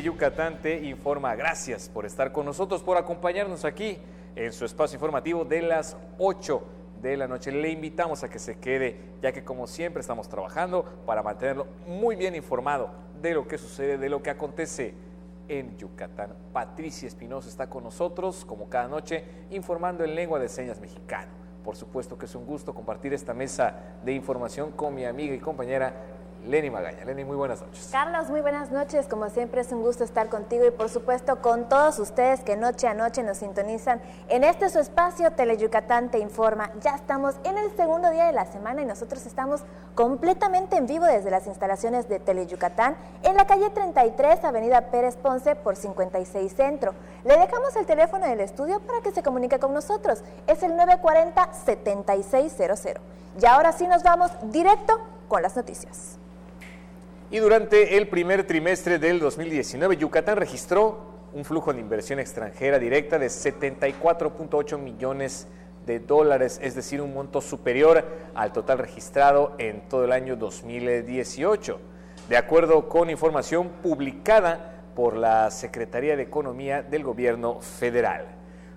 Yucatán te informa. Gracias por estar con nosotros, por acompañarnos aquí en su espacio informativo de las 8 de la noche. Le invitamos a que se quede, ya que como siempre estamos trabajando para mantenerlo muy bien informado de lo que sucede, de lo que acontece en Yucatán. Patricia Espinosa está con nosotros, como cada noche, informando en lengua de señas mexicano. Por supuesto que es un gusto compartir esta mesa de información con mi amiga y compañera Lenny Magaña. Lenny, muy buenas noches. Carlos, muy buenas noches. Como siempre es un gusto estar contigo y por supuesto con todos ustedes que noche a noche nos sintonizan en este su espacio Teleyucatán te informa. Ya estamos en el segundo día de la semana y nosotros estamos completamente en vivo desde las instalaciones de Teleyucatán en la calle 33, avenida Pérez Ponce por 56 Centro. Le dejamos el teléfono del estudio para que se comunique con nosotros. Es el 940-7600. Y ahora sí nos vamos directo con las noticias. Y durante el primer trimestre del 2019, Yucatán registró un flujo de inversión extranjera directa de 74.8 millones de dólares, es decir, un monto superior al total registrado en todo el año 2018. De acuerdo con información publicada por la Secretaría de Economía del Gobierno Federal.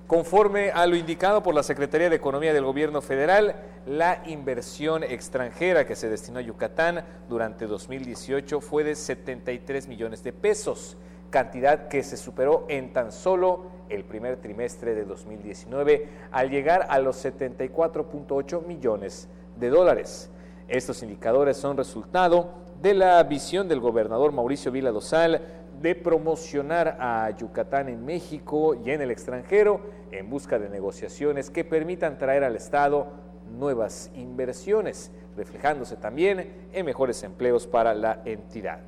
Conforme a lo indicado por la Secretaría de Economía del Gobierno Federal, la inversión extranjera que se destinó a Yucatán durante 2018 fue de 73 millones de pesos, cantidad que se superó en tan solo el primer trimestre de 2019 al llegar a los 74.8 millones de dólares. Estos indicadores son resultado de la visión del gobernador Mauricio Vila Dosal de promocionar a Yucatán en México y en el extranjero en busca de negociaciones que permitan traer al Estado nuevas inversiones, reflejándose también en mejores empleos para la entidad.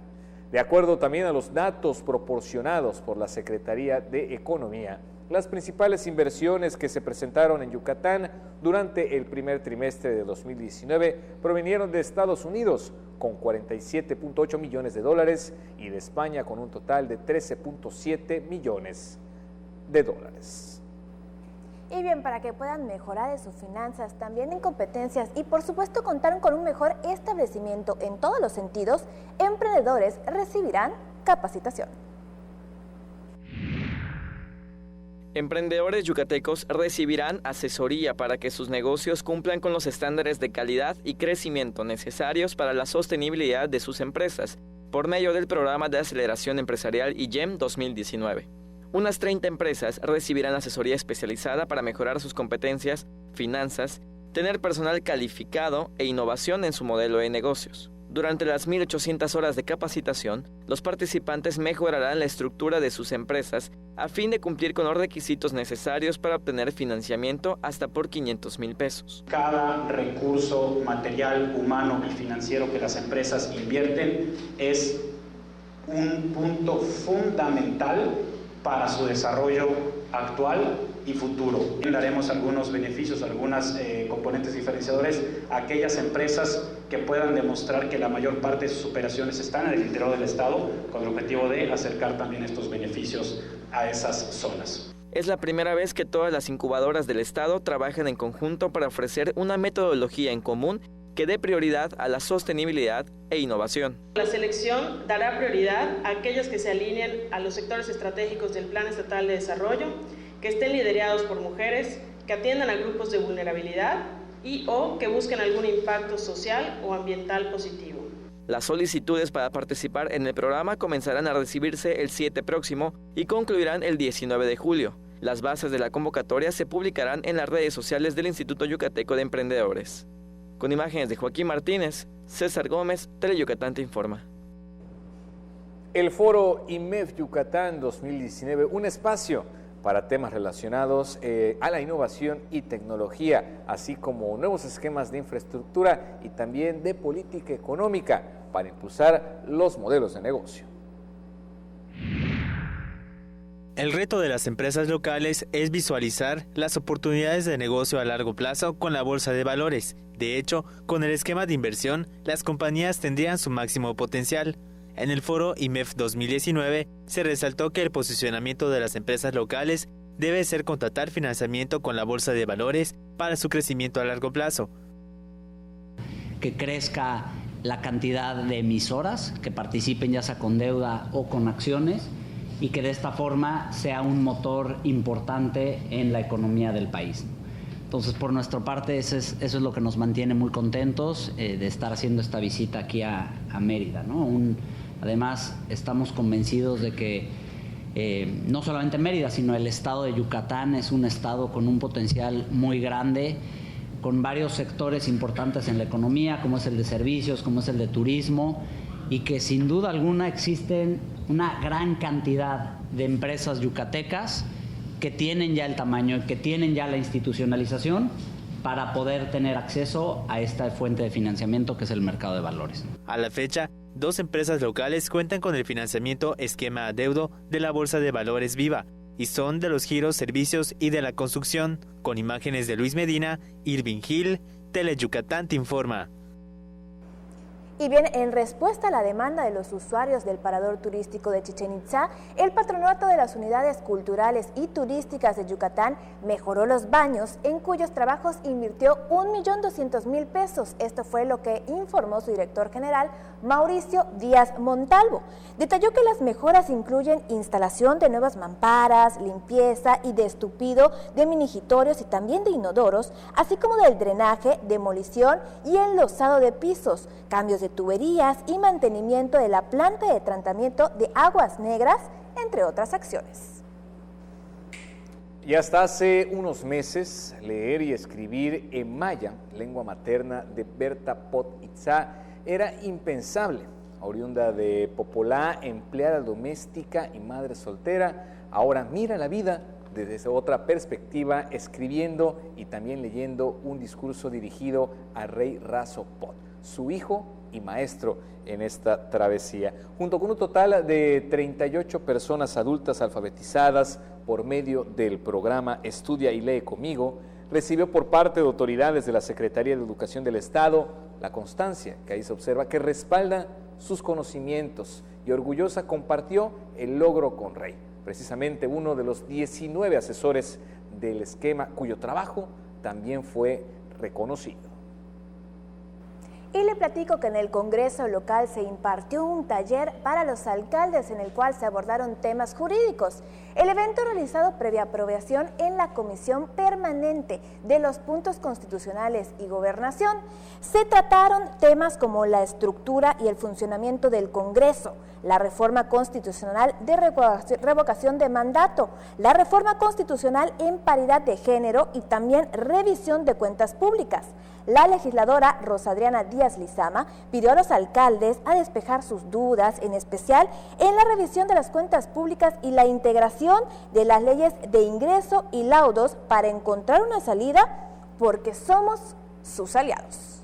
De acuerdo también a los datos proporcionados por la Secretaría de Economía, las principales inversiones que se presentaron en Yucatán durante el primer trimestre de 2019 provinieron de Estados Unidos, con 47.8 millones de dólares, y de España, con un total de 13.7 millones de dólares. Y bien, para que puedan mejorar en sus finanzas, también en competencias y por supuesto contar con un mejor establecimiento en todos los sentidos, emprendedores recibirán capacitación. Emprendedores yucatecos recibirán asesoría para que sus negocios cumplan con los estándares de calidad y crecimiento necesarios para la sostenibilidad de sus empresas, por medio del Programa de Aceleración Empresarial IGEM 2019. Unas 30 empresas recibirán asesoría especializada para mejorar sus competencias, finanzas, tener personal calificado e innovación en su modelo de negocios. Durante las 1.800 horas de capacitación, los participantes mejorarán la estructura de sus empresas a fin de cumplir con los requisitos necesarios para obtener financiamiento hasta por 500,000 pesos. Cada recurso material, humano y financiero que las empresas invierten es un punto fundamental para su desarrollo actual y futuro. Daremos algunos beneficios, algunas componentes diferenciadores a aquellas empresas que puedan demostrar que la mayor parte de sus operaciones están en el interior del Estado, con el objetivo de acercar también estos beneficios a esas zonas. Es la primera vez que todas las incubadoras del Estado trabajan en conjunto para ofrecer una metodología en común que dé prioridad a la sostenibilidad e innovación. La selección dará prioridad a aquellas que se alineen a los sectores estratégicos del Plan Estatal de Desarrollo, que estén liderados por mujeres, que atiendan a grupos de vulnerabilidad y o que busquen algún impacto social o ambiental positivo. Las solicitudes para participar en el programa comenzarán a recibirse el 7 próximo y concluirán el 19 de julio. Las bases de la convocatoria se publicarán en las redes sociales del Instituto Yucateco de Emprendedores. Con imágenes de Joaquín Martínez, César Gómez, Teleyucatán te informa. El foro IMEF Yucatán 2019, un espacio para temas relacionados a la innovación y tecnología, así como nuevos esquemas de infraestructura y también de política económica para impulsar los modelos de negocio. El reto de las empresas locales es visualizar las oportunidades de negocio a largo plazo con la bolsa de valores. De hecho, con el esquema de inversión, las compañías tendrían su máximo potencial. En el foro IMEF 2019 se resaltó que el posicionamiento de las empresas locales debe ser contratar financiamiento con la bolsa de valores para su crecimiento a largo plazo. Que crezca la cantidad de emisoras que participen ya sea con deuda o con acciones, y que de esta forma sea un motor importante en la economía del país. Entonces, por nuestra parte, eso es lo que nos mantiene muy contentos de estar haciendo esta visita aquí a Mérida, ¿no? Además, estamos convencidos de que no solamente Mérida, sino el estado de Yucatán es un estado con un potencial muy grande, con varios sectores importantes en la economía, como es el de servicios, como es el de turismo, y que sin duda alguna existen una gran cantidad de empresas yucatecas que tienen ya el tamaño, que tienen ya la institucionalización para poder tener acceso a esta fuente de financiamiento que es el mercado de valores. A la fecha, 2 empresas locales cuentan con el financiamiento esquema adeudo de la Bolsa de Valores Viva y son de los giros, servicios y de la construcción. Con imágenes de Luis Medina, Irving Gil, Teleyucatán te informa. Y bien, en respuesta a la demanda de los usuarios del parador turístico de Chichén Itzá, el Patronato de las Unidades Culturales y Turísticas de Yucatán mejoró los baños, en cuyos trabajos invirtió 1.200.000 pesos. Esto fue lo que informó su director general, Mauricio Díaz Montalvo. Detalló que las mejoras incluyen instalación de nuevas mamparas, limpieza y destupido de minigitorios y también de inodoros, así como del drenaje, demolición y enlosado de pisos, cambios de tuberías y mantenimiento de la planta de tratamiento de aguas negras, entre otras acciones. Y hasta hace unos meses, leer y escribir en maya, lengua materna de Berta Pot Itzá, era impensable. Oriunda de Popolá, empleada doméstica y madre soltera, ahora mira la vida desde otra perspectiva, escribiendo y también leyendo un discurso dirigido a Rey Razo Pot, su hijo y maestro en esta travesía. Junto con un total de 38 personas adultas alfabetizadas por medio del programa Estudia y Lee Conmigo, recibió por parte de autoridades de la Secretaría de Educación del Estado la constancia que ahí se observa que respalda sus conocimientos, y orgullosa compartió el logro con Rey, precisamente uno de los 19 asesores del esquema cuyo trabajo también fue reconocido. Y le platico que en el Congreso local se impartió un taller para los alcaldes en el cual se abordaron temas jurídicos. El evento realizado previa aprobación en la Comisión Permanente de los Puntos Constitucionales y Gobernación. Se trataron temas como la estructura y el funcionamiento del Congreso, la reforma constitucional de revocación de mandato, la reforma constitucional en paridad de género y también revisión de cuentas públicas. La legisladora Rosa Adriana Díaz Lizama pidió a los alcaldes a despejar sus dudas, en especial en la revisión de las cuentas públicas y la integración de las leyes de ingreso y laudos para encontrar una salida, porque somos sus aliados.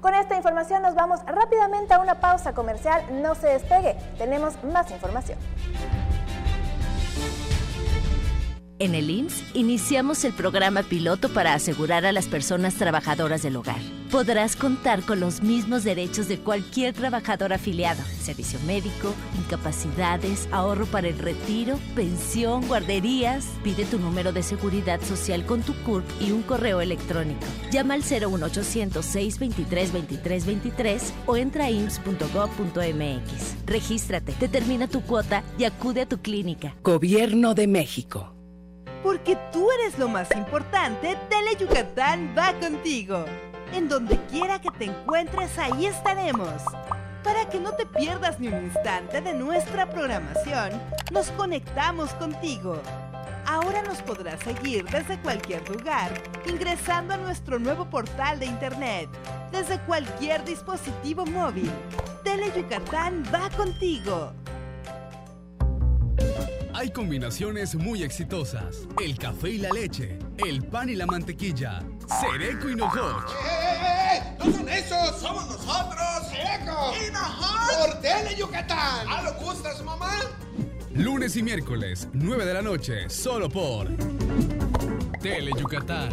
Con esta información nos vamos rápidamente a una pausa comercial. No se despegue, tenemos más información. En el IMSS iniciamos el programa piloto para asegurar a las personas trabajadoras del hogar. Podrás contar con los mismos derechos de cualquier trabajador afiliado: servicio médico, incapacidades, ahorro para el retiro, pensión, guarderías. Pide tu número de seguridad social con tu CURP y un correo electrónico. Llama al 01800 623 2323 o entra a ims.gov.mx. Regístrate, determina tu cuota y acude a tu clínica. Gobierno de México. Porque tú eres lo más importante, Teleyucatán va contigo. En donde quiera que te encuentres, ahí estaremos. Para que no te pierdas ni un instante de nuestra programación, nos conectamos contigo. Ahora nos podrás seguir desde cualquier lugar, ingresando a nuestro nuevo portal de internet, desde cualquier dispositivo móvil. Teleyucatán va contigo. Hay combinaciones muy exitosas: el café y la leche, el pan y la mantequilla, Sereco y Nojoch. ¡No son esos! ¡Somos nosotros! ¡Sereco! ¡Y Nojoch! ¡Por Teleyucatán! ¿Ah, lo gustas, mamá? Lunes y miércoles, 9 de la noche, solo por Teleyucatán.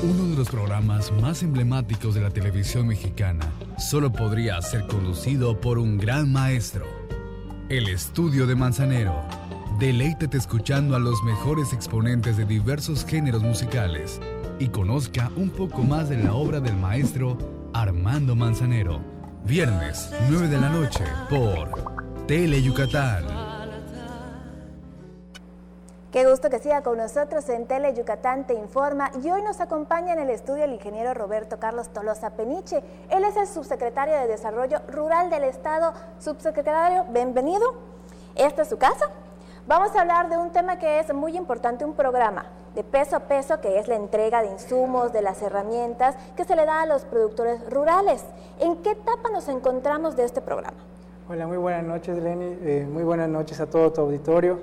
Uno de los programas más emblemáticos de la televisión mexicana solo podría ser conducido por un gran maestro. El Estudio de Manzanero. Deleítate escuchando a los mejores exponentes de diversos géneros musicales y conozca un poco más de la obra del maestro Armando Manzanero. Viernes, 9 de la noche, por Tele Yucatán. Qué gusto que siga con nosotros en Tele Yucatán Te Informa, y hoy nos acompaña en el estudio el ingeniero Roberto Carlos Tolosa Peniche. Él es el subsecretario de Desarrollo Rural del Estado. Subsecretario, bienvenido. Esta es su casa. Vamos a hablar de un tema que es muy importante, un programa de peso a peso, que es la entrega de insumos, de las herramientas que se le da a los productores rurales. ¿En qué etapa nos encontramos de este programa? Hola, muy buenas noches, Lenny. Muy buenas noches a todo tu auditorio.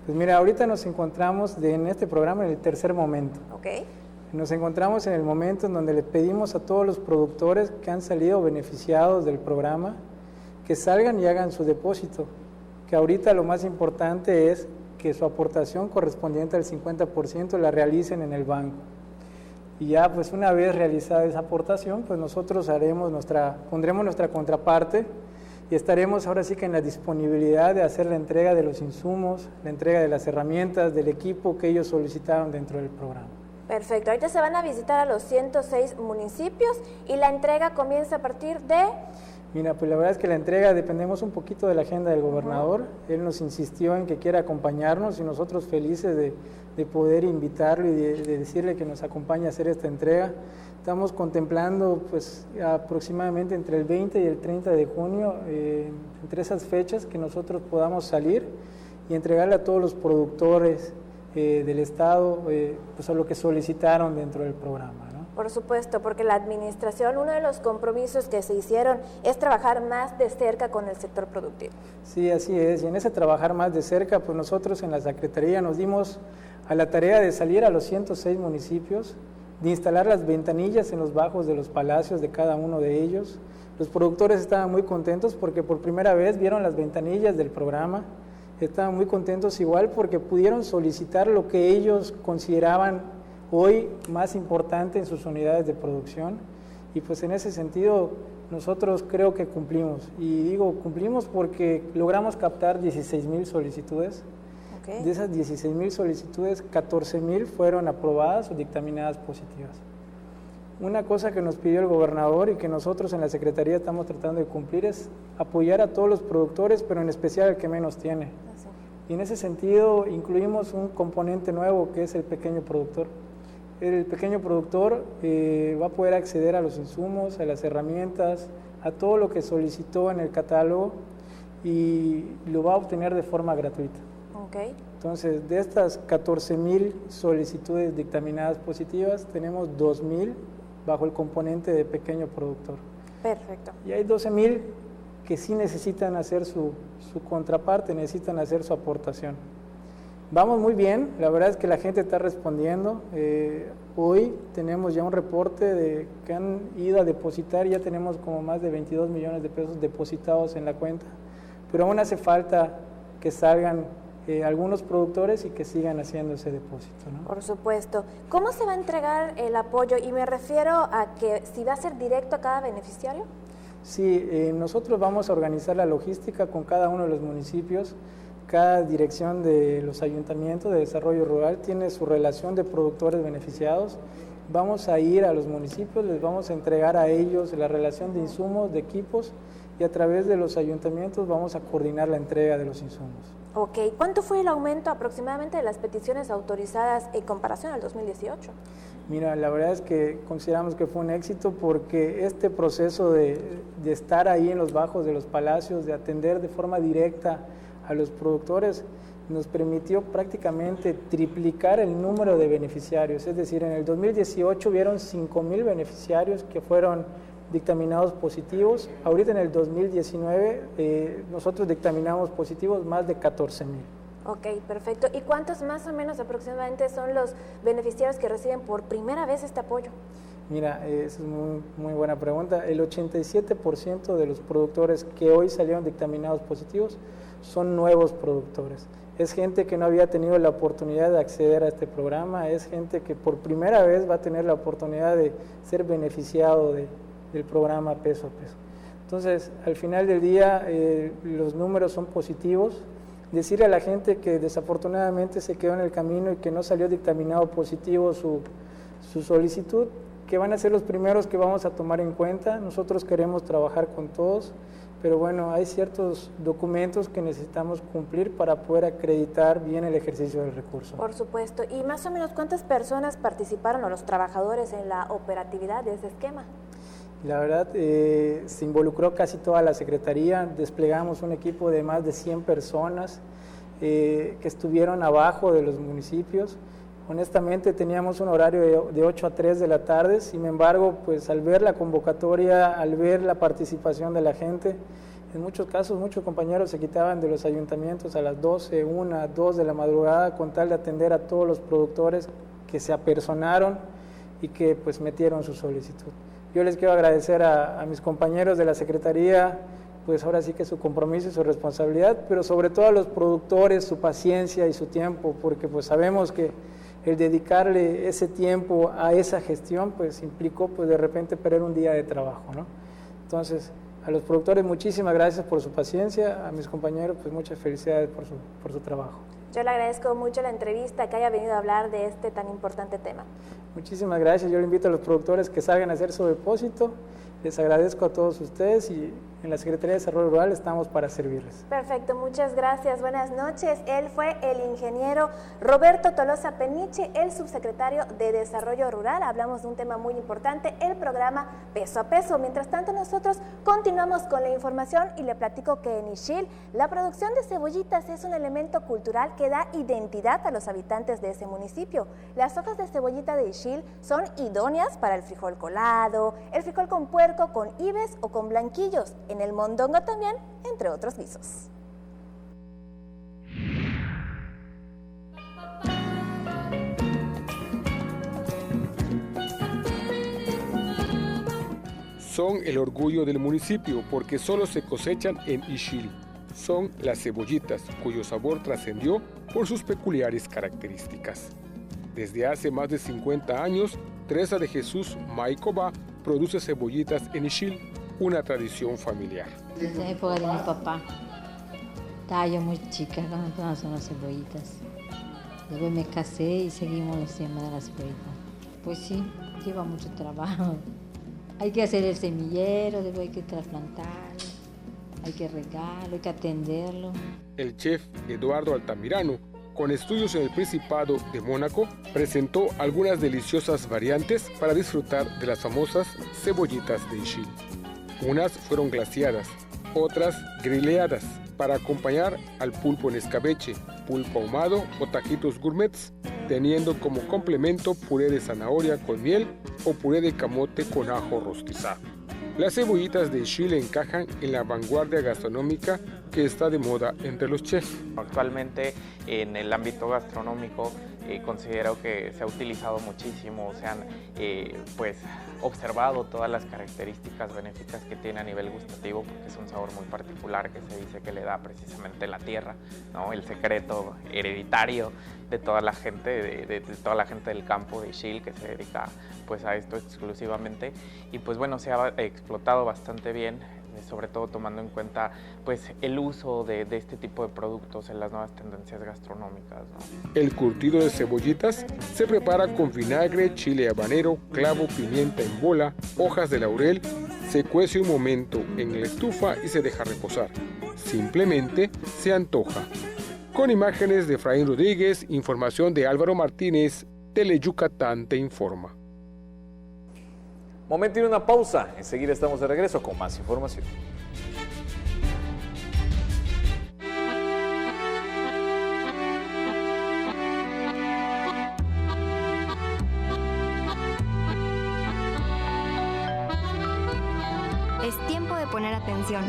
Pues mira, ahorita nos encontramos en este programa en el tercer momento. Okay. Nos encontramos en el momento en donde le pedimos a todos los productores que han salido beneficiados del programa que salgan y hagan su depósito, que ahorita lo más importante es que su aportación correspondiente al 50% la realicen en el banco. Y ya pues una vez realizada esa aportación, pues nosotros pondremos nuestra contraparte y estaremos ahora sí que en la disponibilidad de hacer la entrega de los insumos, la entrega de las herramientas, del equipo que ellos solicitaron dentro del programa. Perfecto, ahorita se van a visitar a los 106 municipios y la entrega comienza a partir de... Mira, pues la verdad es que la entrega dependemos un poquito de la agenda del gobernador. Él nos insistió en que quiera acompañarnos y nosotros felices de poder invitarlo y de decirle que nos acompañe a hacer esta entrega. Estamos contemplando pues aproximadamente entre el 20 y el 30 de junio, entre esas fechas, que nosotros podamos salir y entregarle a todos los productores del Estado pues a lo que solicitaron dentro del programa, ¿no? Por supuesto, porque la administración, uno de los compromisos que se hicieron es trabajar más de cerca con el sector productivo. Sí, así es, y en ese trabajar más de cerca, pues nosotros en la Secretaría nos dimos a la tarea de salir a los 106 municipios, de instalar las ventanillas en los bajos de los palacios de cada uno de ellos. Los productores estaban muy contentos porque por primera vez vieron las ventanillas del programa, estaban muy contentos igual porque pudieron solicitar lo que ellos consideraban hoy más importante en sus unidades de producción, y pues en ese sentido nosotros creo que cumplimos, y digo cumplimos porque logramos captar 16,000 solicitudes. Okay. De esas 16,000 solicitudes, 14,000 fueron aprobadas o dictaminadas positivas. Una cosa que nos pidió el gobernador y que nosotros en la Secretaría estamos tratando de cumplir es apoyar a todos los productores, pero en especial al que menos tiene. Y en ese sentido incluimos un componente nuevo que es el pequeño productor. El pequeño productor va a poder acceder a los insumos, a las herramientas, a todo lo que solicitó en el catálogo, y lo va a obtener de forma gratuita. Okay. Entonces, de estas 14,000 solicitudes dictaminadas positivas, tenemos 2,000 bajo el componente de pequeño productor. Perfecto. Y hay 12,000 que sí necesitan hacer su contraparte, necesitan hacer su aportación. Vamos muy bien, la verdad es que la gente está respondiendo. Hoy tenemos ya un reporte de que han ido a depositar, ya tenemos como más de 22 millones de pesos depositados en la cuenta, pero aún hace falta que salgan algunos productores y que sigan haciendo ese depósito, ¿no? Por supuesto. ¿Cómo se va a entregar el apoyo? Y me refiero a que si va a ser directo a cada beneficiario. Sí, nosotros vamos a organizar la logística con cada uno de los municipios. Cada dirección de los ayuntamientos de desarrollo rural tiene su relación de productores beneficiados. Vamos a ir a los municipios, les vamos a entregar a ellos la relación de insumos, de equipos, y a través de los ayuntamientos vamos a coordinar la entrega de los insumos. Ok, ¿cuánto fue el aumento aproximadamente de las peticiones autorizadas en comparación al 2018? Mira, la verdad es que consideramos que fue un éxito porque este proceso de estar ahí en los bajos de los palacios, de atender de forma directa a los productores, nos permitió prácticamente triplicar el número de beneficiarios. Es decir, en el 2018 hubieron 5,000 beneficiarios que fueron dictaminados positivos. Ahorita en el 2019 nosotros dictaminamos positivos más de 14,000. Ok, perfecto. ¿Y cuántos más o menos aproximadamente son los beneficiarios que reciben por primera vez este apoyo? Mira, esa es muy buena pregunta. El 87% de los productores que hoy salieron dictaminados positivos son nuevos productores. Es gente que no había tenido la oportunidad de acceder a este programa, es gente que por primera vez va a tener la oportunidad de ser beneficiado del programa peso a peso. Entonces, al final del día, los números son positivos. Decirle a la gente que desafortunadamente se quedó en el camino y que no salió dictaminado positivo su solicitud, que van a ser los primeros que vamos a tomar en cuenta. Nosotros queremos trabajar con todos, pero bueno, hay ciertos documentos que necesitamos cumplir para poder acreditar bien el ejercicio del recurso. Por supuesto. ¿Y más o menos cuántas personas participaron o los trabajadores en la operatividad de este esquema? La verdad, se involucró casi toda la Secretaría, desplegamos un equipo de más de 100 personas que estuvieron abajo de los municipios. Honestamente teníamos un horario de 8 a 3 de la tarde, sin embargo, pues al ver la convocatoria, al ver la participación de la gente, en muchos casos muchos compañeros se quitaban de los ayuntamientos a las 12, 1, 2 de la madrugada con tal de atender a todos los productores que se apersonaron y que pues metieron su solicitud. Yo les quiero agradecer a mis compañeros de la Secretaría, pues ahora sí que su compromiso y su responsabilidad, pero sobre todo a los productores, su paciencia y su tiempo, porque pues sabemos que el dedicarle ese tiempo a esa gestión, pues implicó pues de repente perder un día de trabajo, ¿no? Entonces, a los productores muchísimas gracias por su paciencia, a mis compañeros pues muchas felicidades por su trabajo. Yo le agradezco mucho la entrevista, que haya venido a hablar de este tan importante tema. Muchísimas gracias, yo le invito a los productores que salgan a hacer su depósito, les agradezco a todos ustedes y en la Secretaría de Desarrollo Rural estamos para servirles. Perfecto, muchas gracias, buenas noches. Él fue el ingeniero Roberto Tolosa Peniche, el subsecretario de Desarrollo Rural. Hablamos de un tema muy importante, el programa Peso a Peso. Mientras tanto, nosotros continuamos con la información y le platico que en Ixil la producción de cebollitas es un elemento cultural que da identidad a los habitantes de ese municipio. Las hojas de cebollita de Ixil son idóneas para el frijol colado, el frijol con puerco, con ibes o con blanquillos. En el mondongo también, entre otros guisos. Son el orgullo del municipio porque solo se cosechan en Ixil. Son las cebollitas, cuyo sabor trascendió por sus peculiares características. Desde hace más de 50 años, Teresa de Jesús Maicova produce cebollitas en Ixil, una tradición familiar. Desde la época de mi papá, estaba yo muy chica cuando son las cebollitas. Después me casé y seguimos los temas de las cebollitas. Pues sí, lleva mucho trabajo. Hay que hacer el semillero, después hay que trasplantar, hay que regarlo, hay que atenderlo. El chef Eduardo Altamirano, con estudios en el Principado de Mónaco, presentó algunas deliciosas variantes para disfrutar de las famosas cebollitas de Ixil. Unas fueron glaseadas, otras grileadas, para acompañar al pulpo en escabeche, pulpo ahumado o taquitos gourmets, teniendo como complemento puré de zanahoria con miel o puré de camote con ajo rostizado. Las cebollitas de Ixil encajan en la vanguardia gastronómica que está de moda entre los chefs. Actualmente en el ámbito gastronómico considero que se ha utilizado muchísimo, se han pues observado todas las características benéficas que tiene a nivel gustativo, porque es un sabor muy particular que se dice que le da precisamente la tierra, ¿no? El secreto hereditario de toda la gente, de toda la gente del campo de Ixil que se dedica pues a esto exclusivamente, y pues bueno, se ha explotado bastante bien, sobre todo tomando en cuenta pues el uso de este tipo de productos en las nuevas tendencias gastronómicas, ¿no? El curtido de cebollitas se prepara con vinagre, chile habanero, clavo, pimienta en bola, hojas de laurel, se cuece un momento en la estufa y se deja reposar. Simplemente se antoja. Con imágenes de Efraín Rodríguez, información de Álvaro Martínez, Teleyucatán te informa. Momento de ir a una pausa, enseguida estamos de regreso con más información. Es tiempo de poner atención.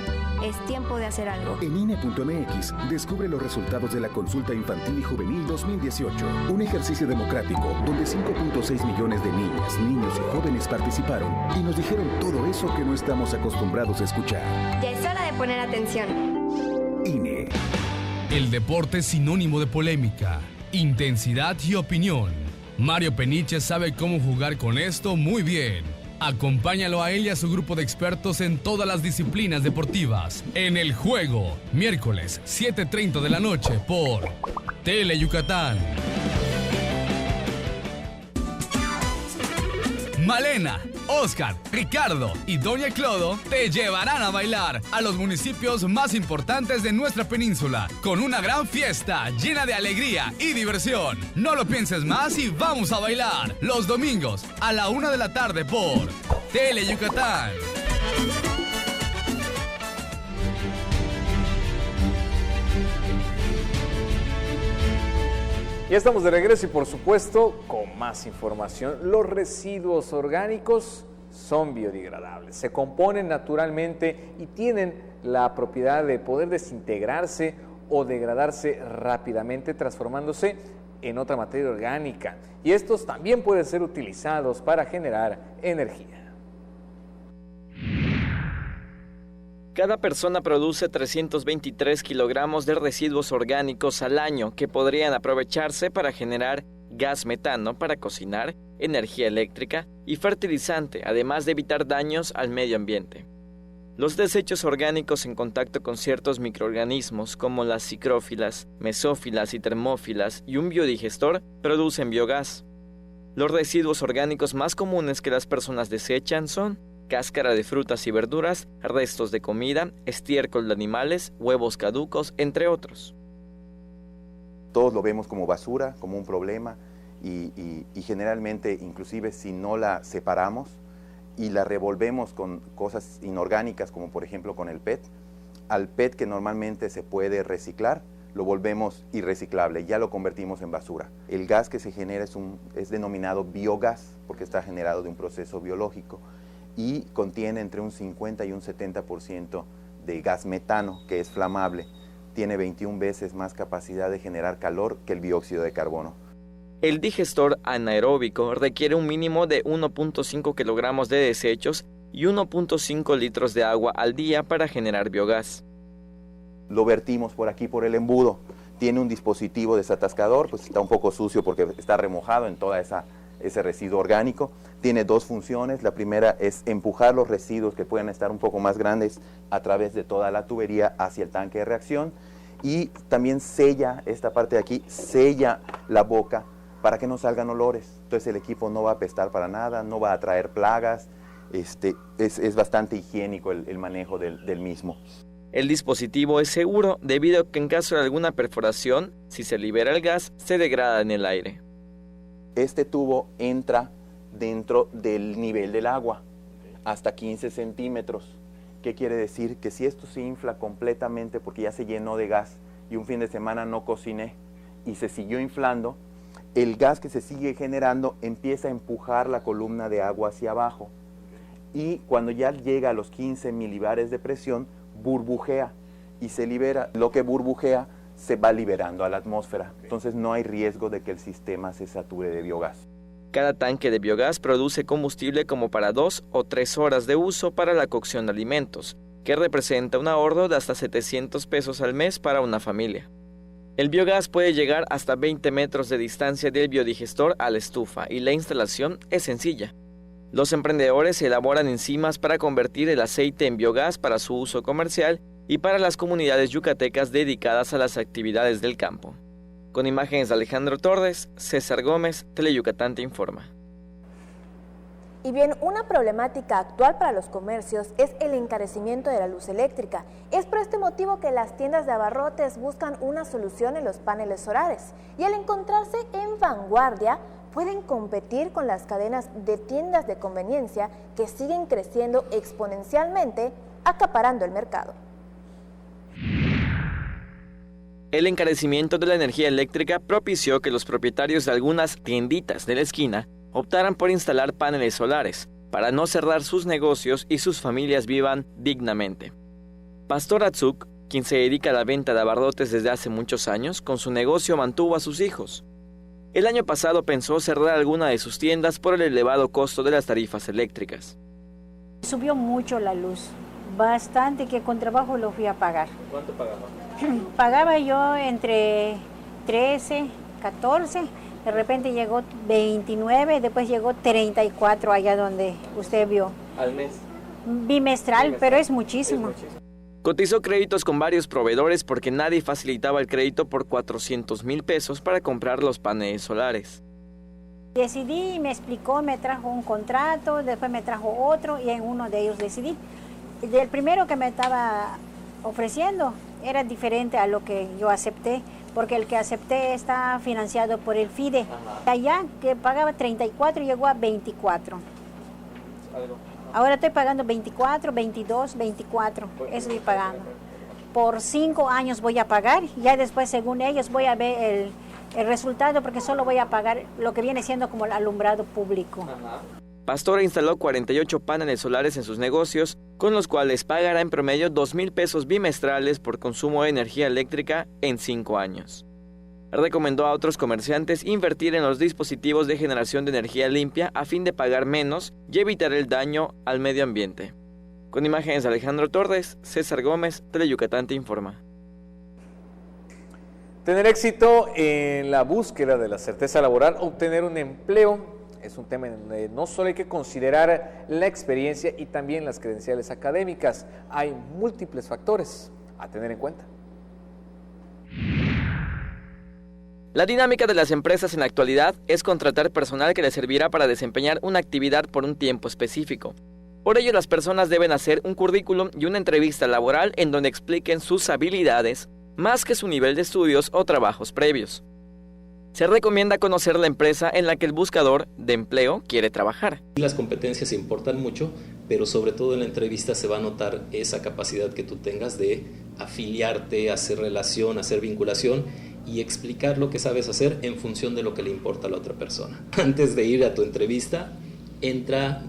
Es tiempo de hacer algo. En INE.mx, descubre los resultados de la Consulta Infantil y Juvenil 2018. Un ejercicio democrático donde 5.6 millones de niñas, niños y jóvenes participaron y nos dijeron todo eso que no estamos acostumbrados a escuchar. Ya es hora de poner atención. INE. El deporte es sinónimo de polémica, intensidad y opinión. Mario Peniche sabe cómo jugar con esto muy bien. Acompáñalo a él y a su grupo de expertos en todas las disciplinas deportivas. En El Juego, miércoles 7:30 de la noche por Teleyucatán. Malena, Oscar, Ricardo y Doña Clodo te llevarán a bailar a los municipios más importantes de nuestra península con una gran fiesta llena de alegría y diversión. No lo pienses más y vamos a bailar los domingos a la 1 de la tarde por Tele Yucatán. Ya estamos de regreso y por supuesto con más información. Los residuos orgánicos son biodegradables, se componen naturalmente y tienen la propiedad de poder desintegrarse o degradarse rápidamente transformándose en otra materia orgánica. Y estos también pueden ser utilizados para generar energía. Cada persona produce 323 kilogramos de residuos orgánicos al año que podrían aprovecharse para generar gas metano para cocinar, energía eléctrica y fertilizante, además de evitar daños al medio ambiente. Los desechos orgánicos en contacto con ciertos microorganismos como las psicrófilas, mesófilas y termófilas y un biodigestor producen biogás. Los residuos orgánicos más comunes que las personas desechan son cáscara de frutas y verduras, restos de comida, estiércol de animales, huevos caducos, entre otros. Todos lo vemos como basura, como un problema y generalmente, inclusive si no la separamos y la revolvemos con cosas inorgánicas como por ejemplo con el PET, al PET que normalmente se puede reciclar, lo volvemos irreciclable, ya lo convertimos en basura. El gas que se genera es denominado biogás porque está generado de un proceso biológico y contiene entre un 50 y un 70% de gas metano, que es flamable. Tiene 21 veces más capacidad de generar calor que el dióxido de carbono. El digestor anaeróbico requiere un mínimo de 1.5 kilogramos de desechos y 1.5 litros de agua al día para generar biogás. Lo vertimos por aquí, por el embudo. Tiene un dispositivo desatascador, pues está un poco sucio porque está remojado en toda ese residuo orgánico. Tiene dos funciones. La primera es empujar los residuos que puedan estar un poco más grandes a través de toda la tubería hacia el tanque de reacción y también sella, esta parte de aquí, sella la boca para que no salgan olores. Entonces el equipo no va a apestar para nada, no va a traer plagas, es bastante higiénico el manejo del mismo. El dispositivo es seguro debido a que en caso de alguna perforación, si se libera el gas, se degrada en el aire. Este tubo entra dentro del nivel del agua, hasta 15 centímetros. ¿Qué quiere decir? Que si esto se infla completamente porque ya se llenó de gas y un fin de semana no cociné y se siguió inflando, el gas que se sigue generando empieza a empujar la columna de agua hacia abajo y cuando ya llega a los 15 milibares de presión, burbujea y se libera. Lo que burbujea se va liberando a la atmósfera, entonces no hay riesgo de que el sistema se sature de biogás. Cada tanque de biogás produce combustible como para 2 o 3 horas de uso para la cocción de alimentos, que representa un ahorro de hasta 700 pesos al mes para una familia. El biogás puede llegar hasta 20 metros de distancia del biodigestor a la estufa y la instalación es sencilla. Los emprendedores elaboran enzimas para convertir el aceite en biogás para su uso comercial y para las comunidades yucatecas dedicadas a las actividades del campo. Con imágenes de Alejandro Torres, César Gómez, Teleyucatán te informa. Y bien, una problemática actual para los comercios es el encarecimiento de la luz eléctrica. Es por este motivo que las tiendas de abarrotes buscan una solución en los paneles solares. Y al encontrarse en vanguardia, pueden competir con las cadenas de tiendas de conveniencia que siguen creciendo exponencialmente, acaparando el mercado. El encarecimiento de la energía eléctrica propició que los propietarios de algunas tienditas de la esquina optaran por instalar paneles solares para no cerrar sus negocios y sus familias vivan dignamente. Pastor Atzuk, quien se dedica a la venta de abarrotes desde hace muchos años, con su negocio mantuvo a sus hijos. El año pasado pensó cerrar alguna de sus tiendas por el elevado costo de las tarifas eléctricas. Subió mucho la luz, bastante, que con trabajo lo fui a pagar. ¿Cuánto pagaba? Pagaba yo entre 13, 14, de repente llegó 29, después llegó 34 allá donde usted vio. ¿Al mes? Bimestral, pero es muchísimo. Cotizó créditos con varios proveedores porque nadie facilitaba el crédito por 400,000 pesos para comprar los paneles solares. Decidí, me explicó, me trajo un contrato, después me trajo otro y en uno de ellos decidí. El primero que me estaba ofreciendo era diferente a lo que yo acepté, porque el que acepté está financiado por el FIDE. Allá que pagaba 34 llegó a 24. Ahora estoy pagando 24, 22, 24, eso estoy pagando. Por 5 años voy a pagar, ya después según ellos voy a ver el resultado, porque solo voy a pagar lo que viene siendo como el alumbrado público. Pastora instaló 48 paneles solares en sus negocios, con los cuales pagará en promedio 2,000 pesos bimestrales por consumo de energía eléctrica en 5 años. Recomendó a otros comerciantes invertir en los dispositivos de generación de energía limpia a fin de pagar menos y evitar el daño al medio ambiente. Con imágenes de Alejandro Torres, César Gómez, Teleyucatán te informa. Tener éxito en la búsqueda de la certeza laboral, obtener un empleo, es un tema en donde no solo hay que considerar la experiencia y también las credenciales académicas. Hay múltiples factores a tener en cuenta. La dinámica de las empresas en la actualidad es contratar personal que les servirá para desempeñar una actividad por un tiempo específico. Por ello, las personas deben hacer un currículum y una entrevista laboral en donde expliquen sus habilidades, más que su nivel de estudios o trabajos previos. Se recomienda conocer la empresa en la que el buscador de empleo quiere trabajar. Las competencias importan mucho, pero sobre todo en la entrevista se va a notar esa capacidad que tú tengas de afiliarte, hacer relación, hacer vinculación y explicar lo que sabes hacer en función de lo que le importa a la otra persona. Antes de ir a tu entrevista, entra,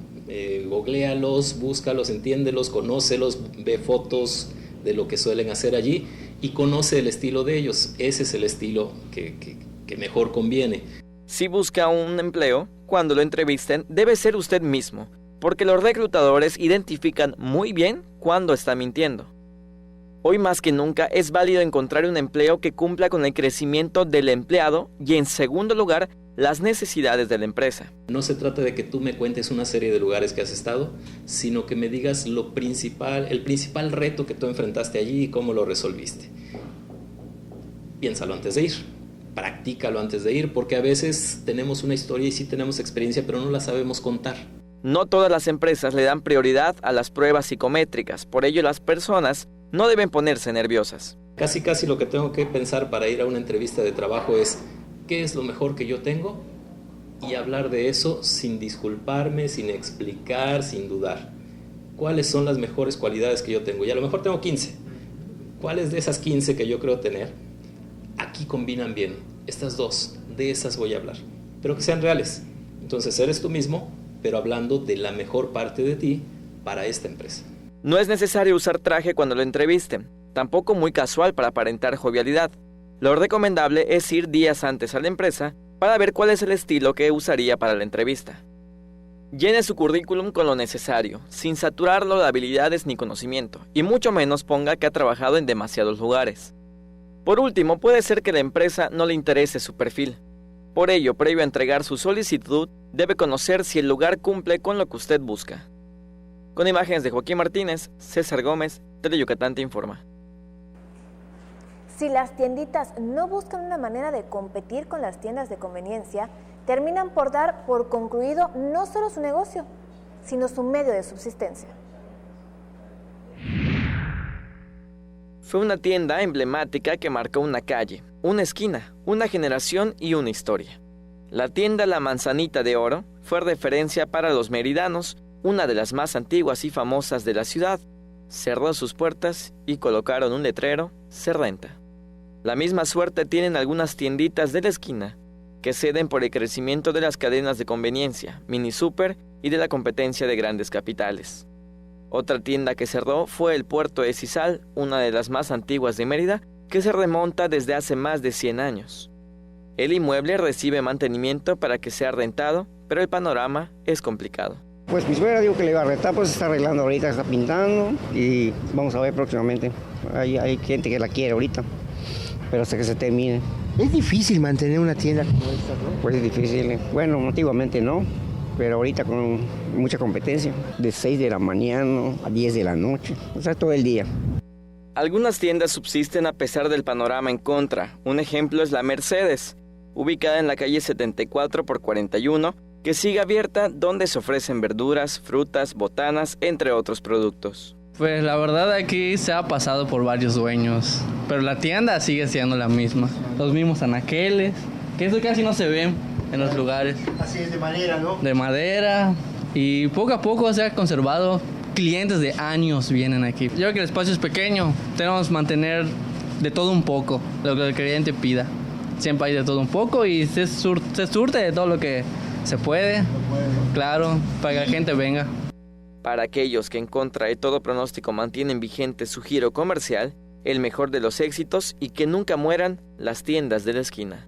googléalos, búscalos, entiéndelos, conócelos, ve fotos de lo que suelen hacer allí y conoce el estilo de ellos. Ese es el estilo que mejor conviene. Si busca un empleo, cuando lo entrevisten, debe ser usted mismo, porque los reclutadores identifican muy bien cuando está mintiendo. Hoy más que nunca es válido encontrar un empleo que cumpla con el crecimiento del empleado y, en segundo lugar, las necesidades de la empresa. No se trata de que tú me cuentes una serie de lugares que has estado, sino que me digas lo principal, el principal reto que tú enfrentaste allí y cómo lo resolviste. Piénsalo antes de ir, practícalo antes de ir, porque a veces tenemos una historia y sí tenemos experiencia, pero no la sabemos contar. No todas las empresas le dan prioridad a las pruebas psicométricas, por ello las personas no deben ponerse nerviosas. Casi lo que tengo que pensar para ir a una entrevista de trabajo es ¿qué es lo mejor que yo tengo? Y hablar de eso sin disculparme, sin explicar, sin dudar. ¿Cuáles son las mejores cualidades que yo tengo? Y a lo mejor tengo 15. ¿Cuáles de esas 15 que yo creo tener? Aquí combinan bien. Estas 2, de esas voy a hablar. Pero que sean reales. Entonces eres tú mismo, pero hablando de la mejor parte de ti para esta empresa. No es necesario usar traje cuando lo entrevisten, tampoco muy casual para aparentar jovialidad. Lo recomendable es ir días antes a la empresa para ver cuál es el estilo que usaría para la entrevista. Llene su currículum con lo necesario, sin saturarlo de habilidades ni conocimiento, y mucho menos ponga que ha trabajado en demasiados lugares. Por último, puede ser que la empresa no le interese su perfil. Por ello, previo a entregar su solicitud, debe conocer si el lugar cumple con lo que usted busca. Con imágenes de Joaquín Martínez, César Gómez, Teleyucatán te informa. Si las tienditas no buscan una manera de competir con las tiendas de conveniencia, terminan por dar por concluido no solo su negocio, sino su medio de subsistencia. Fue una tienda emblemática que marcó una calle, una esquina, una generación y una historia. La tienda La Manzanita de Oro fue referencia para los meridanos, una de las más antiguas y famosas de la ciudad. Cerró sus puertas y colocaron un letrero: se renta. La misma suerte tienen algunas tienditas de la esquina, que ceden por el crecimiento de las cadenas de conveniencia, mini super y de la competencia de grandes capitales. Otra tienda que cerró fue el Puerto de Cizal, una de las más antiguas de Mérida, que se remonta desde hace más de 100 años. El inmueble recibe mantenimiento para que sea rentado, pero el panorama es complicado. Pues mi suegra dijo que le iba a rentar, pues está arreglando ahorita, está pintando y vamos a ver próximamente. Hay gente que la quiere ahorita, pero hasta que se termine. Es difícil mantener una tienda como esta, ¿no? Pues es difícil. Bueno, antiguamente no, pero ahorita con mucha competencia. De 6 de la mañana a 10 de la noche, o sea, todo el día. Algunas tiendas subsisten a pesar del panorama en contra. Un ejemplo es la Mercedes. ubicada en la calle 74 por 41, que sigue abierta, donde se ofrecen verduras, frutas, botanas, entre otros productos. Pues la verdad aquí se ha pasado por varios dueños, pero la tienda sigue siendo la misma. Los mismos anaqueles, que eso casi no se ven en los lugares. Así es de madera, ¿no? De madera, y poco a poco se ha conservado. Clientes de años vienen aquí. Yo creo que el espacio es pequeño, tenemos que mantener de todo un poco, lo que el cliente pida. Siempre hay de todo un poco y se surte de todo lo que se puede, claro, para que la gente venga. Para aquellos que en contra de todo pronóstico mantienen vigente su giro comercial, el mejor de los éxitos y que nunca mueran las tiendas de la esquina.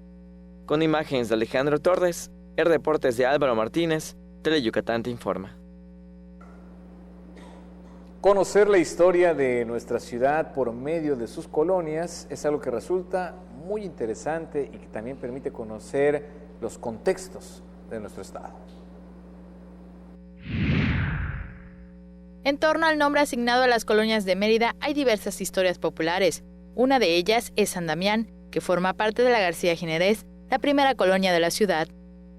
Con imágenes de Alejandro Torres, el reportes de Álvaro Martínez, Teleyucatán te informa. Conocer la historia de nuestra ciudad por medio de sus colonias es algo que resulta muy interesante y que también permite conocer los contextos de nuestro estado. En torno al nombre asignado a las colonias de Mérida hay diversas historias populares. Una de ellas es San Damián, que forma parte de la García Jiménez, la primera colonia de la ciudad.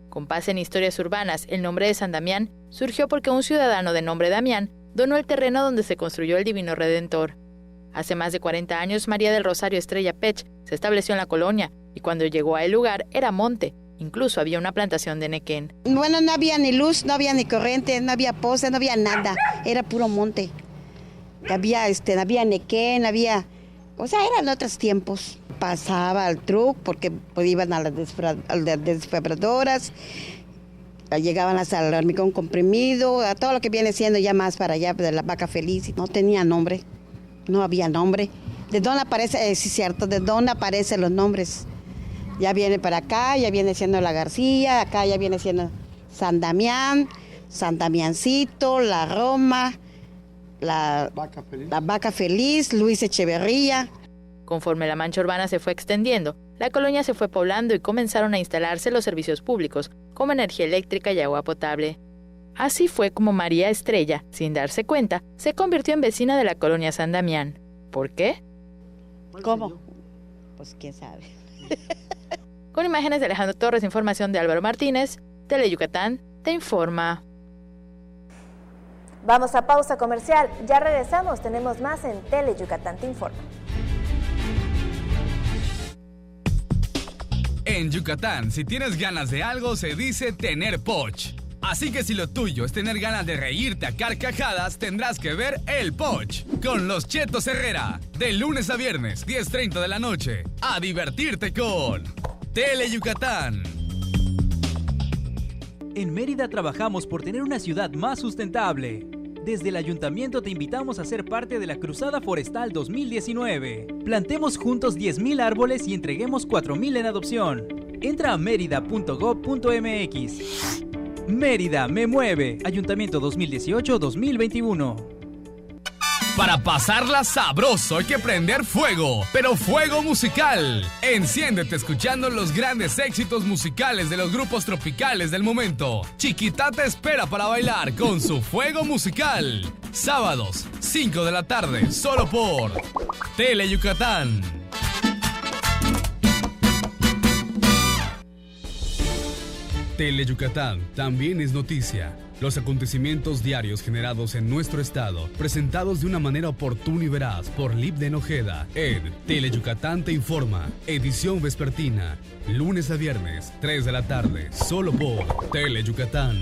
Con base en historias urbanas, el nombre de San Damián surgió porque un ciudadano de nombre Damián donó el terreno donde se construyó el Divino Redentor. Hace más de 40 años, María del Rosario Estrella Pech se estableció en la colonia y cuando llegó a el lugar era monte. Incluso había una plantación de nequén. Bueno, no había ni luz, no había ni corriente, no había poste, no había nada. Era puro monte. Había nequén, eran otros tiempos. Pasaba al truck porque pues, iban a las desfibradoras, llegaban hasta el hormigón comprimido, a todo lo que viene siendo ya más para allá de la Vaca Feliz. No tenía nombre, no había nombre. ¿De dónde aparece? Sí, cierto, ¿de dónde aparecen los nombres? Ya viene para acá, ya viene siendo la García, acá ya viene siendo San Damián, San Damiancito, la Roma, la Vaca Feliz, Luis Echeverría. Conforme la mancha urbana se fue extendiendo, la colonia se fue poblando y comenzaron a instalarse los servicios públicos, como energía eléctrica y agua potable. Así fue como María Estrella, sin darse cuenta, se convirtió en vecina de la colonia San Damián. ¿Por qué? ¿Cómo? Pues quién sabe. Con imágenes de Alejandro Torres, información de Álvaro Martínez, Teleyucatán te informa. Vamos a pausa comercial, ya regresamos, tenemos más en Teleyucatán te informa. En Yucatán, si tienes ganas de algo, se dice tener poch. Así que si lo tuyo es tener ganas de reírte a carcajadas, tendrás que ver El Poch con los Chetos Herrera. De lunes a viernes, 10:30 de la noche. A divertirte con Teleyucatán. En Mérida trabajamos por tener una ciudad más sustentable. Desde el Ayuntamiento te invitamos a ser parte de la Cruzada Forestal 2019. Plantemos juntos 10,000 árboles y entreguemos 4,000 en adopción. Entra a merida.gov.mx. Mérida me mueve. Ayuntamiento 2018-2021. Para pasarla sabroso hay que prender fuego, pero fuego musical. Enciéndete escuchando los grandes éxitos musicales de los grupos tropicales del momento. Chiquita te espera para bailar con su fuego musical. Sábados, 5 de la tarde, solo por Teleyucatán. Teleyucatán también es noticia. Los acontecimientos diarios generados en nuestro estado, presentados de una manera oportuna y veraz por Libden Ojeda en Teleyucatán te informa, edición vespertina, lunes a viernes, 3 de la tarde, solo por Teleyucatán.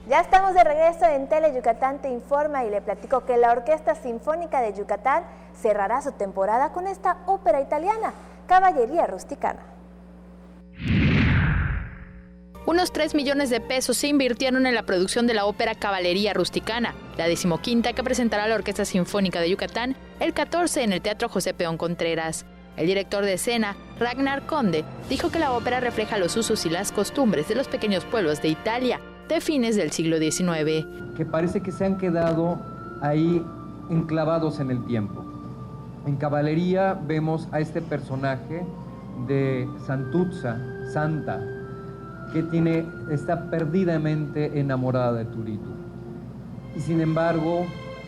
Ya estamos de regreso en Teleyucatán te informa y le platico que la Orquesta Sinfónica de Yucatán cerrará su temporada con esta ópera italiana, Caballería Rusticana. Unos 3 millones de pesos se invirtieron en la producción de la ópera Caballería Rusticana, la 15ª que presentará la Orquesta Sinfónica de Yucatán el 14 en el Teatro José Peón Contreras. El director de escena, Ragnar Conde, dijo que la ópera refleja los usos y las costumbres de los pequeños pueblos de Italia de fines del siglo XIX. Que parece que se han quedado ahí enclavados en el tiempo. En Caballería vemos a este personaje de Santuzza, Santa, que está perdidamente enamorada de Turítu. Y sin embargo,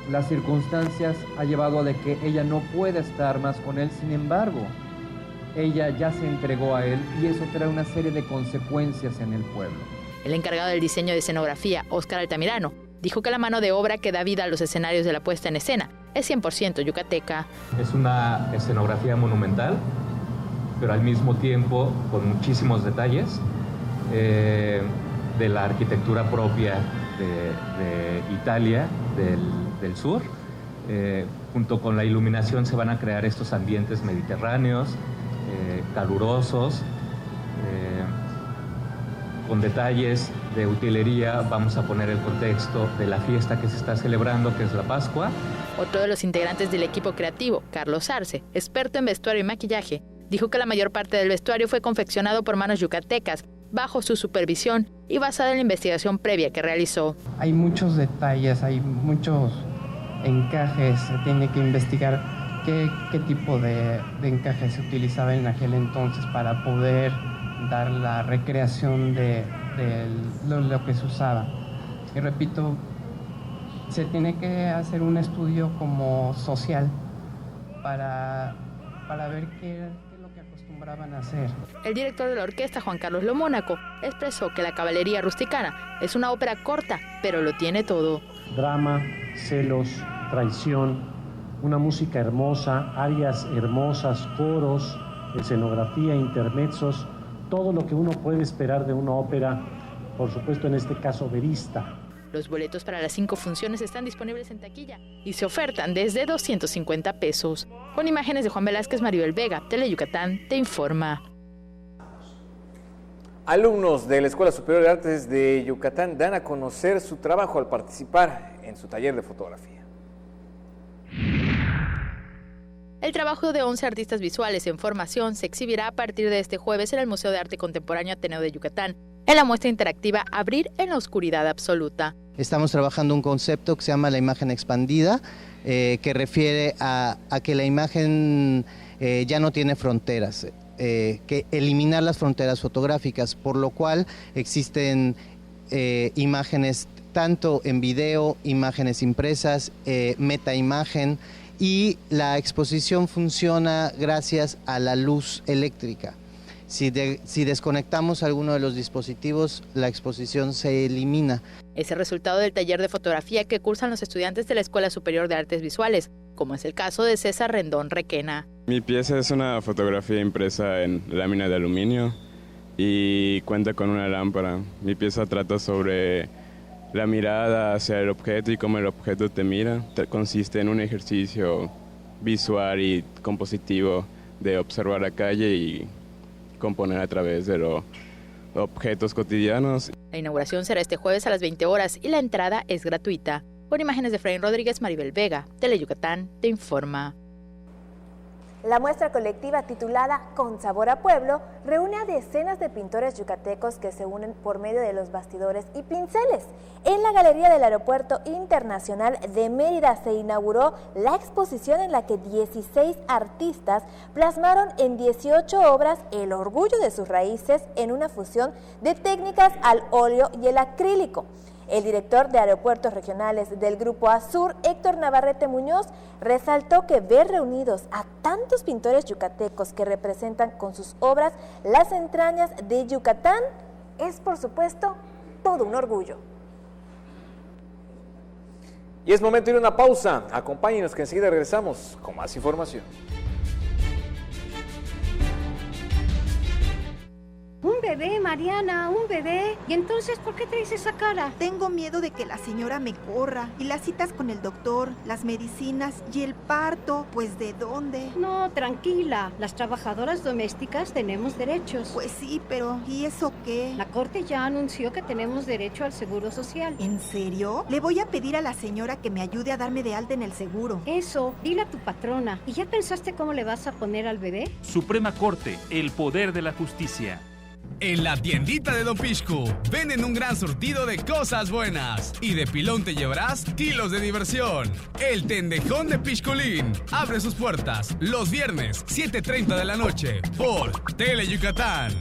las circunstancias ha llevado a de que ella no pueda estar más con él. Sin embargo, ella ya se entregó a él y eso trae una serie de consecuencias en el pueblo. El encargado del diseño de escenografía, Óscar Altamirano, dijo que la mano de obra que da vida a los escenarios de la puesta en escena es 100% yucateca. Es una escenografía monumental, pero al mismo tiempo con muchísimos detalles de la arquitectura propia de Italia, del sur. Junto con la iluminación se van a crear estos ambientes mediterráneos, calurosos, con detalles de utilería. Vamos a poner el contexto de la fiesta que se está celebrando, que es la Pascua. Otro de los integrantes del equipo creativo, Carlos Arce, experto en vestuario y maquillaje, dijo que la mayor parte del vestuario fue confeccionado por manos yucatecas, bajo su supervisión y basada en la investigación previa que realizó. Hay muchos detalles, hay muchos encajes, se tiene que investigar qué tipo de encaje se utilizaba en aquel entonces para poder dar la recreación de lo que se usaba. Y repito, se tiene que hacer un estudio como social para ver qué es lo que acostumbraban a hacer. El director de la orquesta, Juan Carlos Lomónaco, expresó que la Caballería Rusticana es una ópera corta, pero lo tiene todo. Drama, celos, traición, una música hermosa, arias hermosas, coros, escenografía, intermezzos, todo lo que uno puede esperar de una ópera, por supuesto en este caso verista. Los boletos para las 5 funciones están disponibles en taquilla y se ofertan desde 250 pesos. Con imágenes de Juan Velázquez, Maribel Vega, Teleyucatán te informa. Alumnos de la Escuela Superior de Artes de Yucatán dan a conocer su trabajo al participar en su taller de fotografía. El trabajo de 11 artistas visuales en formación se exhibirá a partir de este jueves en el Museo de Arte Contemporáneo Ateneo de Yucatán, en la muestra interactiva Abrir en la Oscuridad Absoluta. Estamos trabajando un concepto que se llama la imagen expandida, que refiere a que la imagen ya no tiene fronteras, que eliminar las fronteras fotográficas, por lo cual existen imágenes tanto en video, imágenes impresas, metaimagen, y la exposición funciona gracias a la luz eléctrica. Si desconectamos alguno de los dispositivos, la exposición se elimina. Es el resultado del taller de fotografía que cursan los estudiantes de la Escuela Superior de Artes Visuales, como es el caso de César Rendón Requena. Mi pieza es una fotografía impresa en lámina de aluminio y cuenta con una lámpara. Mi pieza trata sobre la mirada hacia el objeto y cómo el objeto te mira. Consiste en un ejercicio visual y compositivo de observar la calle y componer a través de los objetos cotidianos. La inauguración será este jueves a las 20 horas y la entrada es gratuita. Con imágenes de Efraín Rodríguez, Maribel Vega, Teleyucatán te informa. La muestra colectiva titulada Con Sabor a Pueblo reúne a decenas de pintores yucatecos que se unen por medio de los bastidores y pinceles. En la Galería del Aeropuerto Internacional de Mérida se inauguró la exposición en la que 16 artistas plasmaron en 18 obras el orgullo de sus raíces en una fusión de técnicas al óleo y el acrílico. El director de Aeropuertos Regionales del Grupo Azur, Héctor Navarrete Muñoz, resaltó que ver reunidos a tantos pintores yucatecos que representan con sus obras las entrañas de Yucatán es, por supuesto, todo un orgullo. Y es momento de ir a una pausa. Acompáñenos que enseguida regresamos con más información. Un bebé, Mariana, un bebé. ¿Y entonces por qué traes esa cara? Tengo miedo de que la señora me corra. Y las citas con el doctor, las medicinas y el parto, pues ¿de dónde? No, tranquila. Las trabajadoras domésticas tenemos derechos. Pues sí, pero ¿y eso qué? La corte ya anunció que tenemos derecho al seguro social. ¿En serio? Le voy a pedir a la señora que me ayude a darme de alta en el seguro. Eso, dile a tu patrona. ¿Y ya pensaste cómo le vas a poner al bebé? Suprema Corte, el poder de la justicia. En la tiendita de Don Pixcu venden un gran surtido de cosas buenas y de pilón te llevarás kilos de diversión. El Tendejón de Pixculín abre sus puertas los viernes 7:30 de la noche por Tele Yucatán.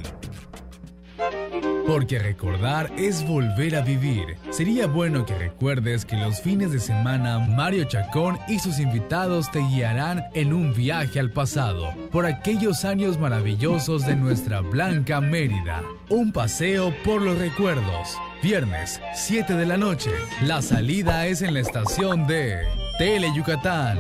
Porque recordar es volver a vivir. Sería bueno que recuerdes que los fines de semana Mario Chacón y sus invitados te guiarán en un viaje al pasado, por aquellos años maravillosos de nuestra blanca Mérida. Un paseo por los recuerdos. Viernes, 7 de la noche. La salida es en la estación de Tele Yucatán.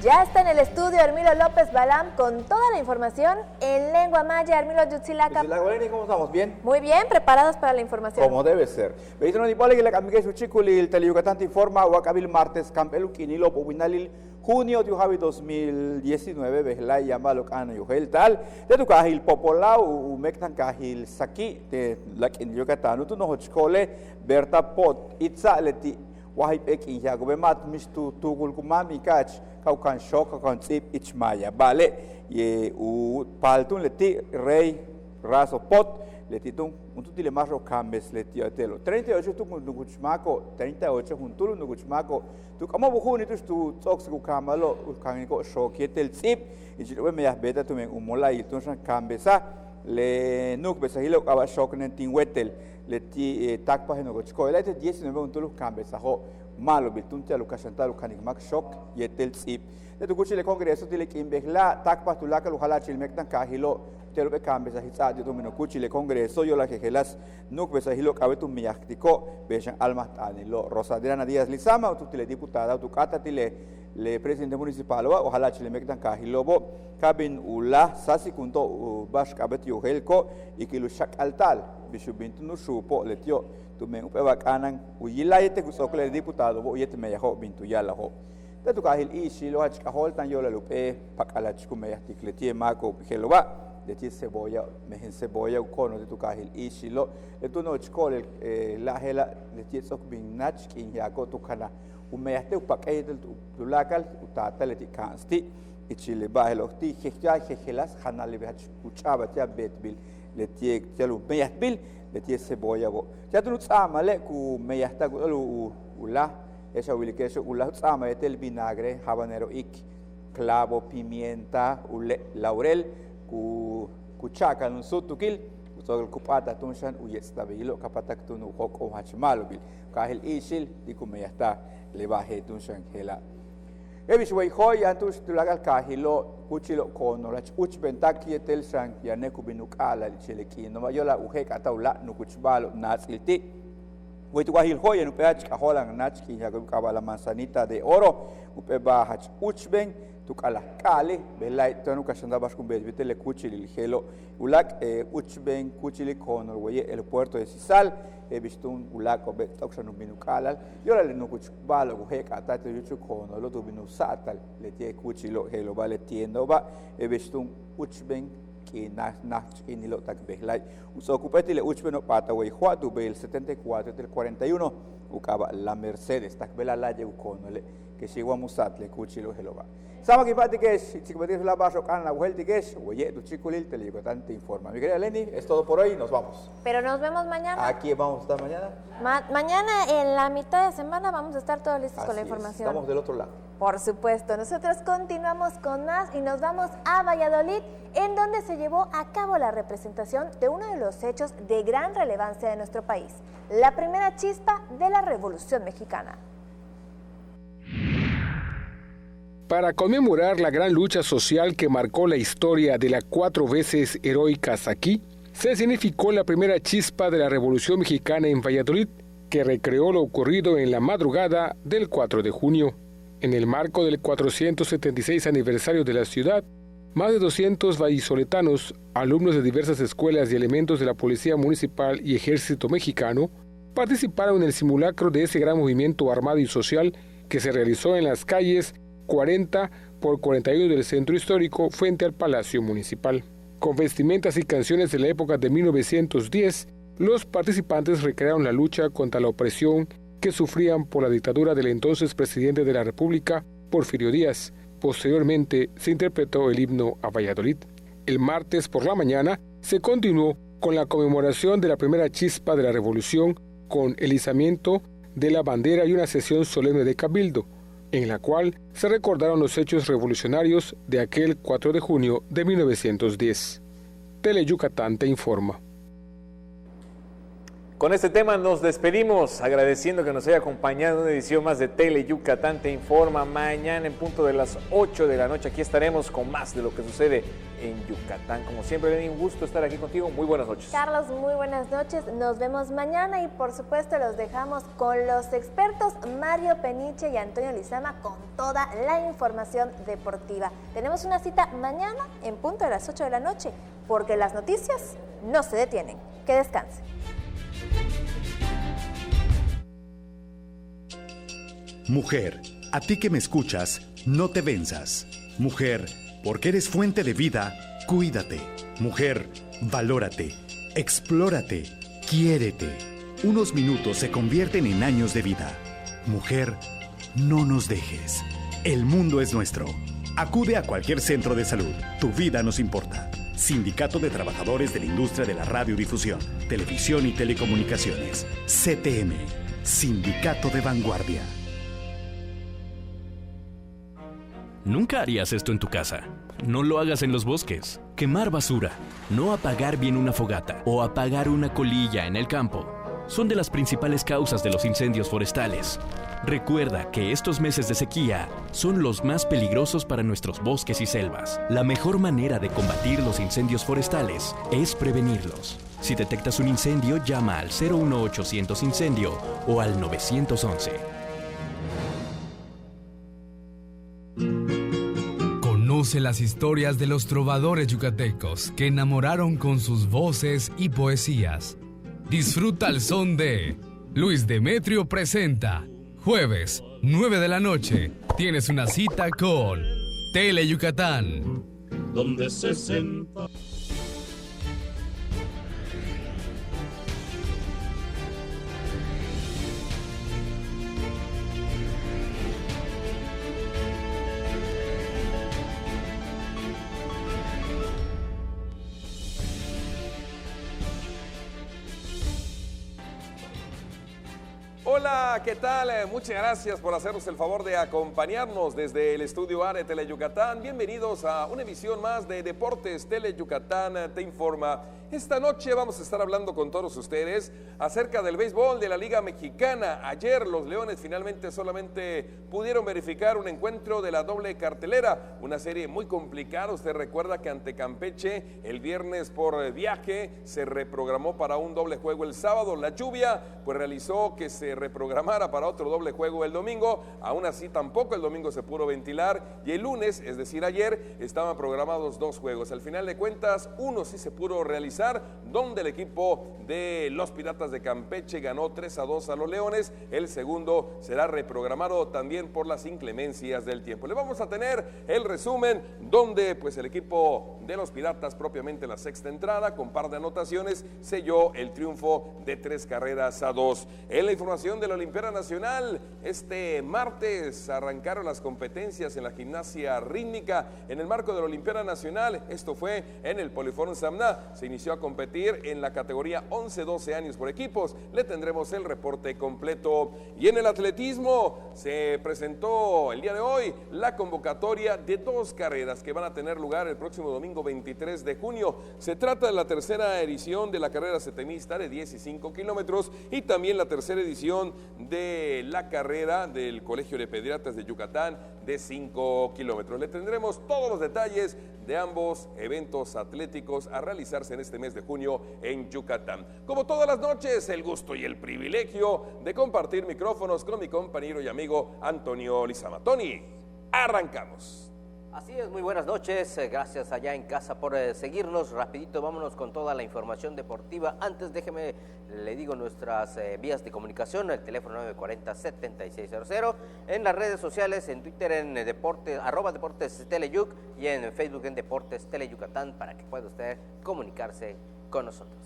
Ya está en el estudio Armilo López Balam con toda la información en lengua maya. Armilo Yutzilaca. ¿Cómo estamos? ¿Bien? Muy bien, preparados para la información. Como debe ser. Veitro ni pole que la cambié su chiculi el Tele Yucatán te informa Huacabil martes campelu quinilo pobinalil junio de 2019 behla llamalo cana yuhel tal de tu cajil popolao u mektan cajil saki de la en Yucatán tu no hochkole berta pot itza leti wahip ek inja gobemat mistu tugul kumami kach kaukan shok kaukan tsip ichmaya vale ye u paltun leti rey raso pot leti tung untuk tile masro kambes leti atelo 38 tu nuguchmako 38 juntulu nuguchmako tu kamo buhuni tu toks ku kamalo ukangin ko shoketel tsip ichwe me beta tu men umola itun san kambesa le nuk besahilo aba shoknen tinwetel leti takpa heno gochko leti 19 juntulu kambesa ho malo biltuntia lukashanta lukanik mak shok yetel tsip de tu kuchile congreso tile kimbehla takpa tulaka luhala chilmektan kahilo telo be kambesa hitsa de domino kuchile congreso yo la gelas nuk besahilo kabetu miyaktiko beshan almatanilo Rosadriana Díaz Lizama tu tile diputada tu kata tile le presidente municipal wa ojalá chilmektan kahilo bo kabin ula sasi kunto bash kabet yo helko ikilu shak altal bishubintu no supo letio tu men upeba kanan uyila yete kusokle diputado bo yete me yaho bintu yala ho tu kahil ishi lo hach kahol tan yola lupe pakala chiku me yahtikletie mako helwa de ti cebolla mehen cebolla ukono de tu kahil ishi lo tu no chkol la hela de ti sok bin nach kin yako tu kana umeyahte upakay tu lakal utata leti kansti ichile bahelo ti khya khelas khana le hach uchaba tia betbil leti telu meyahbil leti cebolla bo ya tu tsama le ku meyahta ku ula esa ulikesho ula tsama etel vinagre habanero ik clavo pimienta ule laurel ku kuchaka nun sutukil utol kupata tunshan uyestabilo kapatak tunu hoko hachmalo bil kahil isil diku meyahta le baje tunshan hela ebish way hoy antus tulagal kahilo kuchilo kono la uchbentak yetel san yane kubinukala cheleki no mayola uheka taula nukuchbalo natsilti way tuhil hoy en upech kaholan nachki ya kabala manzanita de oro upeba hach uchben tukala kale belai tanu kashanda bashkum betele kuchili helo ulak uchben kuchili kono way el puerto de Sisal ebistun ulako bet toksanu binukala yola le nukuchbalo uheka tatu yuchu kono lo tubinu satal le tie kuchilo helo vale tiendo ba ebistun uchben que nach inilo tak behlai uso kupetile uchbeno pata way huatu bel 74 del 41 ukaba la Mercedes tak bela la je ukonole que sigua musatle kuchilo heloba sama que pati que chikbati la baso kan la vuelta que es oye tu chiculil Tele Yucatán te informa. Mi querida Lenny, es todo por hoy, nos vamos. Pero nos vemos mañana. Aquí vamos a estar mañana. Mañana en la mitad de semana vamos a estar todos listos con la información. Estamos del otro lado. Por supuesto, nosotros continuamos con más y nos vamos a Valladolid, en donde se llevó a cabo la representación de uno de los hechos de gran relevancia de nuestro país, la primera chispa de la Revolución Mexicana. Para conmemorar la gran lucha social que marcó la historia de la 4 veces heroica Saki, se significó la primera chispa de la Revolución Mexicana en Valladolid, que recreó lo ocurrido en la madrugada del 4 de junio. En el marco del 476 aniversario de la ciudad, Más de 200 vallisoletanos, alumnos de diversas escuelas y elementos de la Policía Municipal y Ejército Mexicano, participaron en el simulacro de ese gran movimiento armado y social que se realizó en las calles 40 por 41 del centro histórico frente al Palacio Municipal. Con vestimentas y canciones de la época de 1910, los participantes recrearon la lucha contra la opresión que sufrían por la dictadura del entonces presidente de la República, Porfirio Díaz. Posteriormente se interpretó el himno a Valladolid. El martes por la mañana se continuó con la conmemoración de la primera chispa de la Revolución con el izamiento de la bandera y una sesión solemne de cabildo, en la cual se recordaron los hechos revolucionarios de aquel 4 de junio de 1910. Tele Yucatán te informa. Con este tema nos despedimos, agradeciendo que nos haya acompañado en una edición más de Tele Yucatán te informa. Mañana en punto de las 8 de la noche aquí estaremos con más de lo que sucede en Yucatán. Como siempre, Lenny, un gusto estar aquí contigo. Muy buenas noches. Carlos, muy buenas noches. Nos vemos mañana y por supuesto los dejamos con los expertos Mario Peniche y Antonio Lizama con toda la información deportiva. Tenemos una cita mañana en punto de las 8 de la noche, porque las noticias no se detienen. Que descanse. Mujer, a ti que me escuchas, no te venzas. Mujer, porque eres fuente de vida, cuídate. Mujer, valórate, explórate, quiérete. Unos minutos se convierten en años de vida. Mujer, no nos dejes. El mundo es nuestro. Acude a cualquier centro de salud. Tu vida nos importa. Sindicato de Trabajadores de la Industria de la Radiodifusión, Televisión y Telecomunicaciones. CTM, Sindicato de Vanguardia. Nunca harías esto en tu casa. No lo hagas en los bosques. Quemar basura, no apagar bien una fogata o apagar una colilla en el campo son de las principales causas de los incendios forestales. Recuerda que estos meses de sequía son los más peligrosos para nuestros bosques y selvas. La mejor manera de combatir los incendios forestales es prevenirlos. Si detectas un incendio, llama al 01800 Incendio o al 911. Conoce las historias de los trovadores yucatecos que enamoraron con sus voces y poesías. Disfruta el son de Luis Demetrio presenta. Jueves, 9 de la noche, tienes una cita con Tele Yucatán. Donde se senta. Hola, ¿qué tal? Muchas gracias por hacernos el favor de acompañarnos desde el estudio A de Tele Yucatán. Bienvenidos a una emisión más de Deportes Tele Yucatán te informa. Esta noche vamos a estar hablando con todos ustedes acerca del béisbol de la Liga Mexicana. Ayer los Leones finalmente solamente pudieron verificar un encuentro de la doble cartelera, una serie muy complicada. Usted recuerda que ante Campeche el viernes por viaje se reprogramó para un doble juego el sábado. La lluvia pues realizó que se reprogramara para otro doble juego el domingo. Aún así tampoco el domingo se pudo ventilar y el lunes, es decir ayer, estaban programados dos juegos. Al final de cuentas uno sí se pudo realizar, donde el equipo de los Piratas de Campeche ganó 3-2 a los Leones. El segundo será reprogramado también por las inclemencias del tiempo. Le vamos a tener el resumen donde pues el equipo de los Piratas, propiamente la sexta entrada, con par de anotaciones, selló el triunfo de 3-2. En la información de la Olimpiada Nacional, este martes arrancaron las competencias en la gimnasia rítmica en el marco de la Olimpiada Nacional. Esto fue en el Poliforum Samná. Se inició a competir en la categoría 11-12 años por equipos. Le tendremos el reporte completo. Y en el atletismo se presentó el día de hoy la convocatoria de dos carreras que van a tener lugar el próximo domingo 23 de junio. Se trata de la tercera edición de la carrera setemista de 10 y 5 kilómetros y también la tercera edición de la carrera del Colegio de Pediatras de Yucatán de 5 kilómetros. Le tendremos todos los detalles de ambos eventos atléticos a realizarse en este mes de junio en Yucatán. Como todas las noches, el gusto y el privilegio de compartir micrófonos con mi compañero y amigo Antonio Lizama. Tony, arrancamos. Así es, muy buenas noches, gracias allá en casa por seguirnos. Rapidito, vámonos con toda la información deportiva. Antes déjeme, le digo nuestras vías de comunicación, el teléfono 940-7600, en las redes sociales, en Twitter en Deportes, @Deportes Teleyuc, y en Facebook en Deportes Teleyucatán, para que pueda usted comunicarse con nosotros.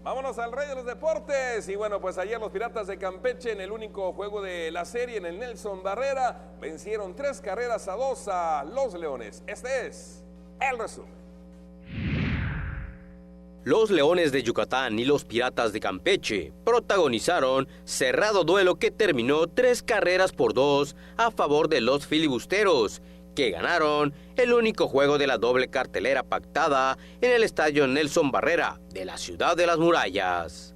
Vámonos al rey de los deportes. Y bueno, pues ayer los Piratas de Campeche, en el único juego de la serie, en el Nelson Barrera, vencieron 3-2 a los Leones. Este es el resumen. Los Leones de Yucatán y los Piratas de Campeche protagonizaron cerrado duelo que terminó 3-2 a favor de los filibusteros, que ganaron el único juego de la doble cartelera pactada en el estadio Nelson Barrera de la Ciudad de las Murallas.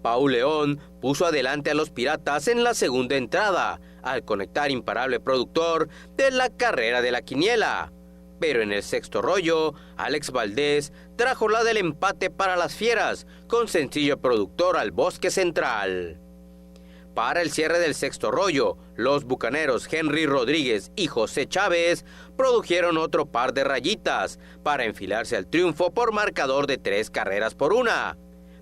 Paul León puso adelante a los Piratas en la segunda entrada al conectar imparable productor de la carrera de la quiniela, pero en el sexto rollo, Alex Valdés trajo la del empate para las Fieras con sencillo productor al Bosque Central. Para el cierre del sexto rollo, los bucaneros Henry Rodríguez y José Chávez produjeron otro par de rayitas para enfilarse al triunfo por marcador de 3-1.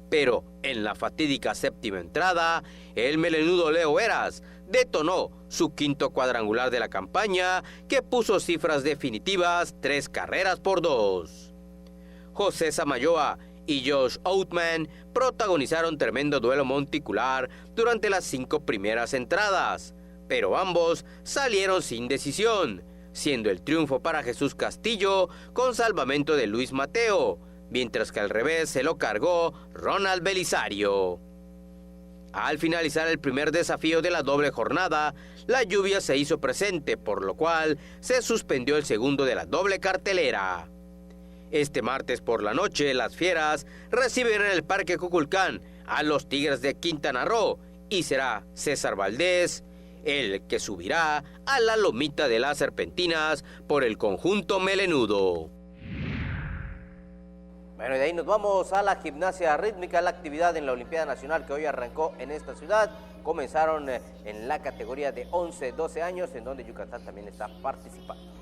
Pero en la fatídica séptima entrada, el melenudo Leo Eras detonó su quinto cuadrangular de la campaña, que puso cifras definitivas 3-2. José Samayoa y Josh Outman protagonizaron tremendo duelo monticular durante las 5 primeras entradas, pero ambos salieron sin decisión, siendo el triunfo para Jesús Castillo con salvamento de Luis Mateo, mientras que al revés se lo cargó Ronald Belisario. Al finalizar el primer desafío de la doble jornada, la lluvia se hizo presente, por lo cual se suspendió el segundo de la doble cartelera. Este martes por la noche, las Fieras reciben en el Parque Cuculcán a los Tigres de Quintana Roo, y será César Valdés el que subirá a la lomita de las Serpentinas por el conjunto melenudo. Bueno, y de ahí nos vamos a la gimnasia rítmica, la actividad en la Olimpiada Nacional que hoy arrancó en esta ciudad. Comenzaron en la categoría de 11-12 años, en donde Yucatán también está participando.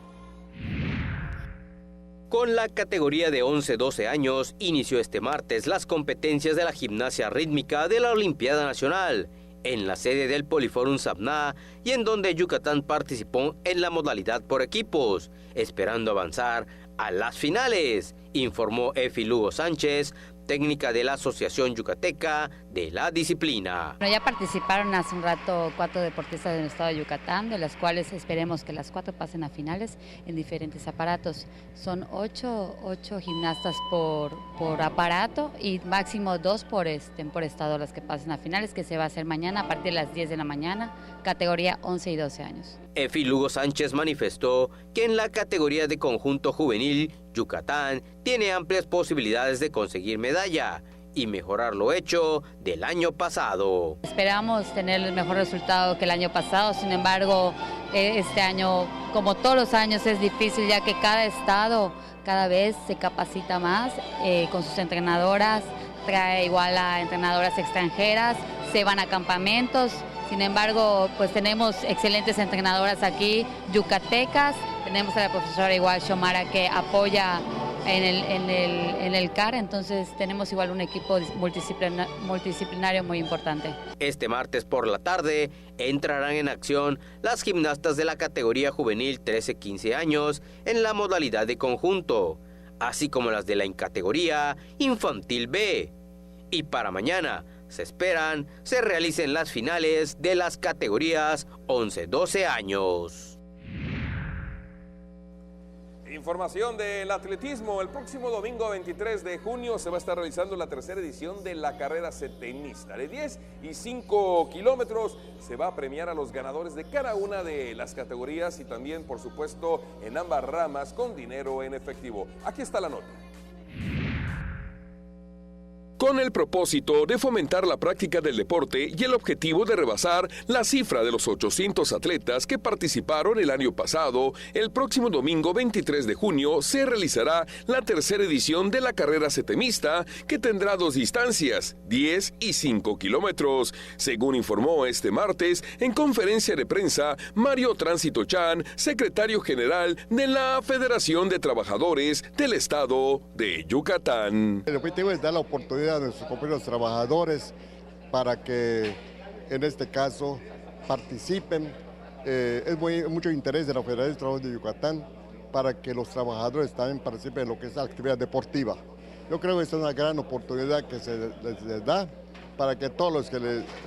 Con la categoría de 11-12 años, inició este martes las competencias de la gimnasia rítmica de la Olimpiada Nacional, en la sede del Poliforum Sabna, y en donde Yucatán participó en la modalidad por equipos, esperando avanzar a las finales, informó Efi Lugo Sánchez, técnica de la Asociación Yucateca de la disciplina. Bueno, ya participaron hace un rato 4 deportistas del estado de Yucatán, de las cuales esperemos que las 4 pasen a finales en diferentes aparatos. Son 8 gimnastas por aparato y máximo 2 por estado las que pasen a finales, que se va a hacer mañana a partir de las 10 de la mañana, categoría 11 y 12 años. Efi Lugo Sánchez manifestó que en la categoría de conjunto juvenil, Yucatán tiene amplias posibilidades de conseguir medalla y mejorar lo hecho del año pasado. Esperamos tener el mejor resultado que el año pasado, sin embargo, este año, como todos los años, es difícil, ya que cada estado cada vez se capacita más con sus entrenadoras, trae igual a entrenadoras extranjeras, se van a campamentos. Sin embargo, pues tenemos excelentes entrenadoras aquí, yucatecas. Tenemos a la profesora igual Xiomara, que apoya en el CAR, entonces tenemos igual un equipo multidisciplinario muy importante. Este martes por la tarde entrarán en acción las gimnastas de la categoría juvenil 13-15 años en la modalidad de conjunto, así como las de la categoría infantil B. Y para mañana se realicen las finales de las categorías 11-12 años. Información del atletismo. El próximo domingo 23 de junio se va a estar realizando la tercera edición de la carrera setenista. De 10 y 5 kilómetros se va a premiar a los ganadores de cada una de las categorías y también, por supuesto, en ambas ramas con dinero en efectivo. Aquí está la nota. con el propósito de fomentar la práctica del deporte y el objetivo de rebasar la cifra de los 800 atletas que participaron el año pasado. El próximo domingo 23 de junio se realizará la tercera edición de la carrera setemista, que tendrá 2 distancias, 10 y 5 kilómetros. Según informó este martes en conferencia de prensa Mario Tránsito Chan, secretario general de la Federación de Trabajadores del Estado de Yucatán. El objetivo es dar la oportunidad a nuestros compañeros trabajadores para que en este caso participen. Es mucho interés de la Federación de Trabajadores de Yucatán para que los trabajadores también participen en lo que es la actividad deportiva. Yo creo que es una gran oportunidad que se les da para que todos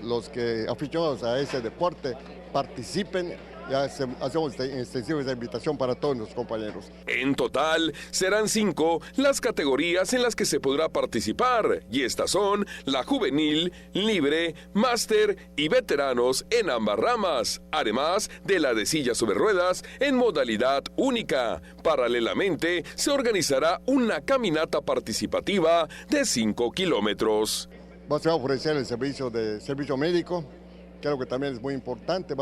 los que aficionados a ese deporte participen. Ya hacemos extensiva esa invitación para todos nuestros compañeros. En total, serán 5 las categorías en las que se podrá participar, y estas son la juvenil, libre, máster y veteranos en ambas ramas, además de la de sillas sobre ruedas en modalidad única. Paralelamente, se organizará una caminata participativa de 5 kilómetros. Se va a ofrecer el servicio médico, creo que también es muy importante.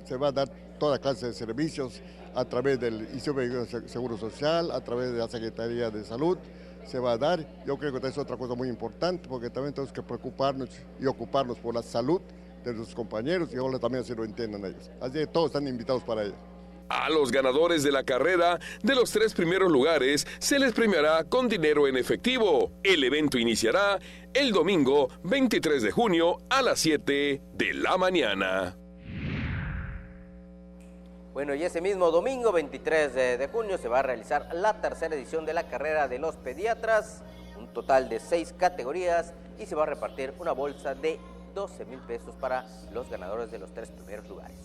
Se va a dar toda clase de servicios a través del Instituto de Seguro Social, a través de la Secretaría de Salud, se va a dar. Yo creo que es otra cosa muy importante, porque también tenemos que preocuparnos y ocuparnos por la salud de nuestros compañeros, y ahora también así lo entiendan ellos. Así que todos están invitados para ello. A los ganadores de la carrera de los 3 primeros lugares se les premiará con dinero en efectivo. El evento iniciará el domingo 23 de junio a las 7 de la mañana. Bueno, y ese mismo domingo 23 de junio se va a realizar la tercera edición de la carrera de los pediatras, un total de 6 categorías, y se va a repartir una bolsa de 12,000 pesos para los ganadores de los 3 primeros lugares.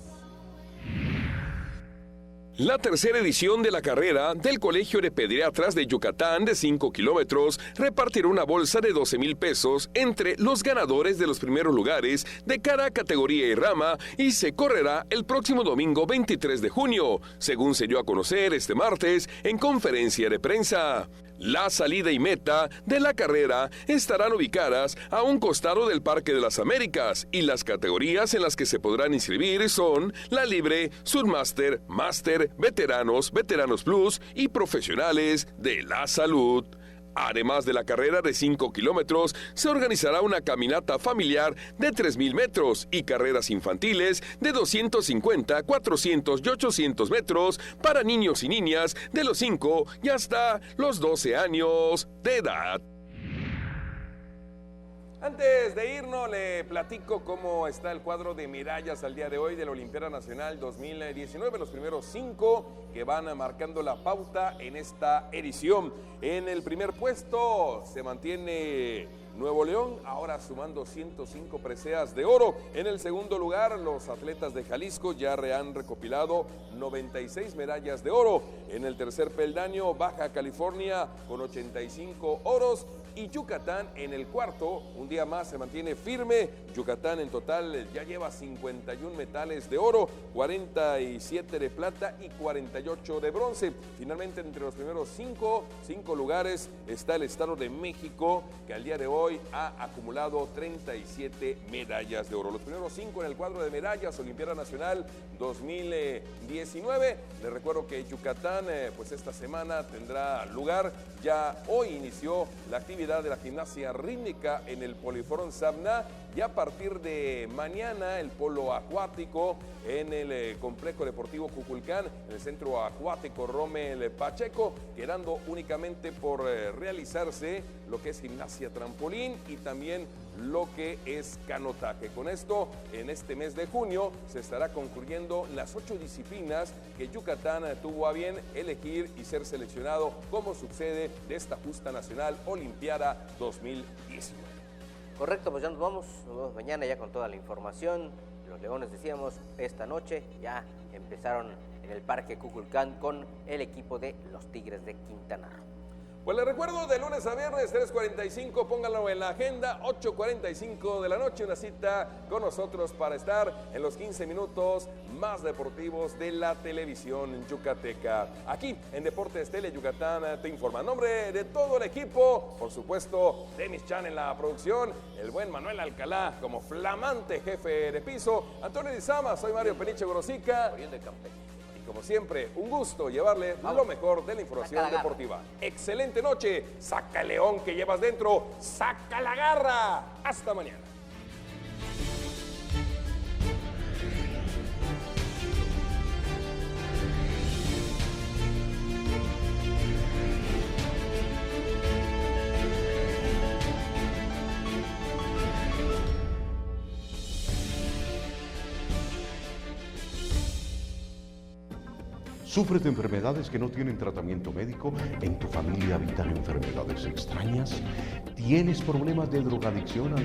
La tercera edición de la carrera del Colegio de Pediatras de Yucatán de 5 kilómetros repartirá una bolsa de 12,000 pesos entre los ganadores de los primeros lugares de cada categoría y rama, y se correrá el próximo domingo 23 de junio, según se dio a conocer este martes en conferencia de prensa. La salida y meta de la carrera estarán ubicadas a un costado del Parque de las Américas, y las categorías en las que se podrán inscribir son la libre, submáster, máster, veteranos, veteranos plus y profesionales de la salud. Además de la carrera de 5 kilómetros, se organizará una caminata familiar de 3,000 metros y carreras infantiles de 250, 400 y 800 metros para niños y niñas de los 5 y hasta los 12 años de edad. Antes de irnos, le platico cómo está el cuadro de medallas al día de hoy de la Olimpiada Nacional 2019. Los primeros 5 que van marcando la pauta en esta edición. En el primer puesto se mantiene Nuevo León, ahora sumando 105 preseas de oro. En el segundo lugar, los atletas de Jalisco ya han recopilado 96 medallas de oro. En el tercer peldaño, Baja California con 85 oros. Y Yucatán en el cuarto, un día más se mantiene firme. Yucatán en total ya lleva 51 metales de oro, 47 de plata y 48 de bronce. Finalmente, entre los primeros 5 lugares está el Estado de México, que al día de hoy ha acumulado 37 medallas de oro. Los primeros 5 en el cuadro de medallas, Olimpiada Nacional 2019. Les recuerdo que Yucatán, pues esta semana tendrá lugar. Ya hoy inició la actividad de la gimnasia rítmica en el Poliforum Sabna, y a partir de mañana el polo acuático en el complejo deportivo Cuculcán, en el centro acuático Rommel Pacheco, quedando únicamente por realizarse lo que es gimnasia trampolín y también lo que es canotaje. Con esto, en este mes de junio se estará concluyendo las 8 disciplinas que Yucatán tuvo a bien elegir y ser seleccionado como subsede de esta justa nacional Olimpiada 2019. Correcto, pues ya nos vamos mañana ya con toda la información. Los Leones, decíamos, esta noche ya empezaron en el Parque Cuculcán con el equipo de los Tigres de Quintana Roo. Pues les recuerdo, de lunes a viernes, 3:45, pónganlo en la agenda, 8:45 de la noche, una cita con nosotros para estar en los 15 minutos más deportivos de la televisión yucateca. Aquí, en Deportes Tele Yucatán, te informa. En nombre de todo el equipo, por supuesto, Denis Chan en la producción, el buen Manuel Alcalá como flamante jefe de piso, Antonio Dizama, soy Mario Peniche Gorosica. Como siempre, un gusto llevarle lo mejor de la información deportiva. Excelente noche. Saca el león que llevas dentro. Saca la garra. Hasta mañana. ¿Sufres de enfermedades que no tienen tratamiento médico? ¿En tu familia habitan enfermedades extrañas? ¿Tienes problemas de drogadicción?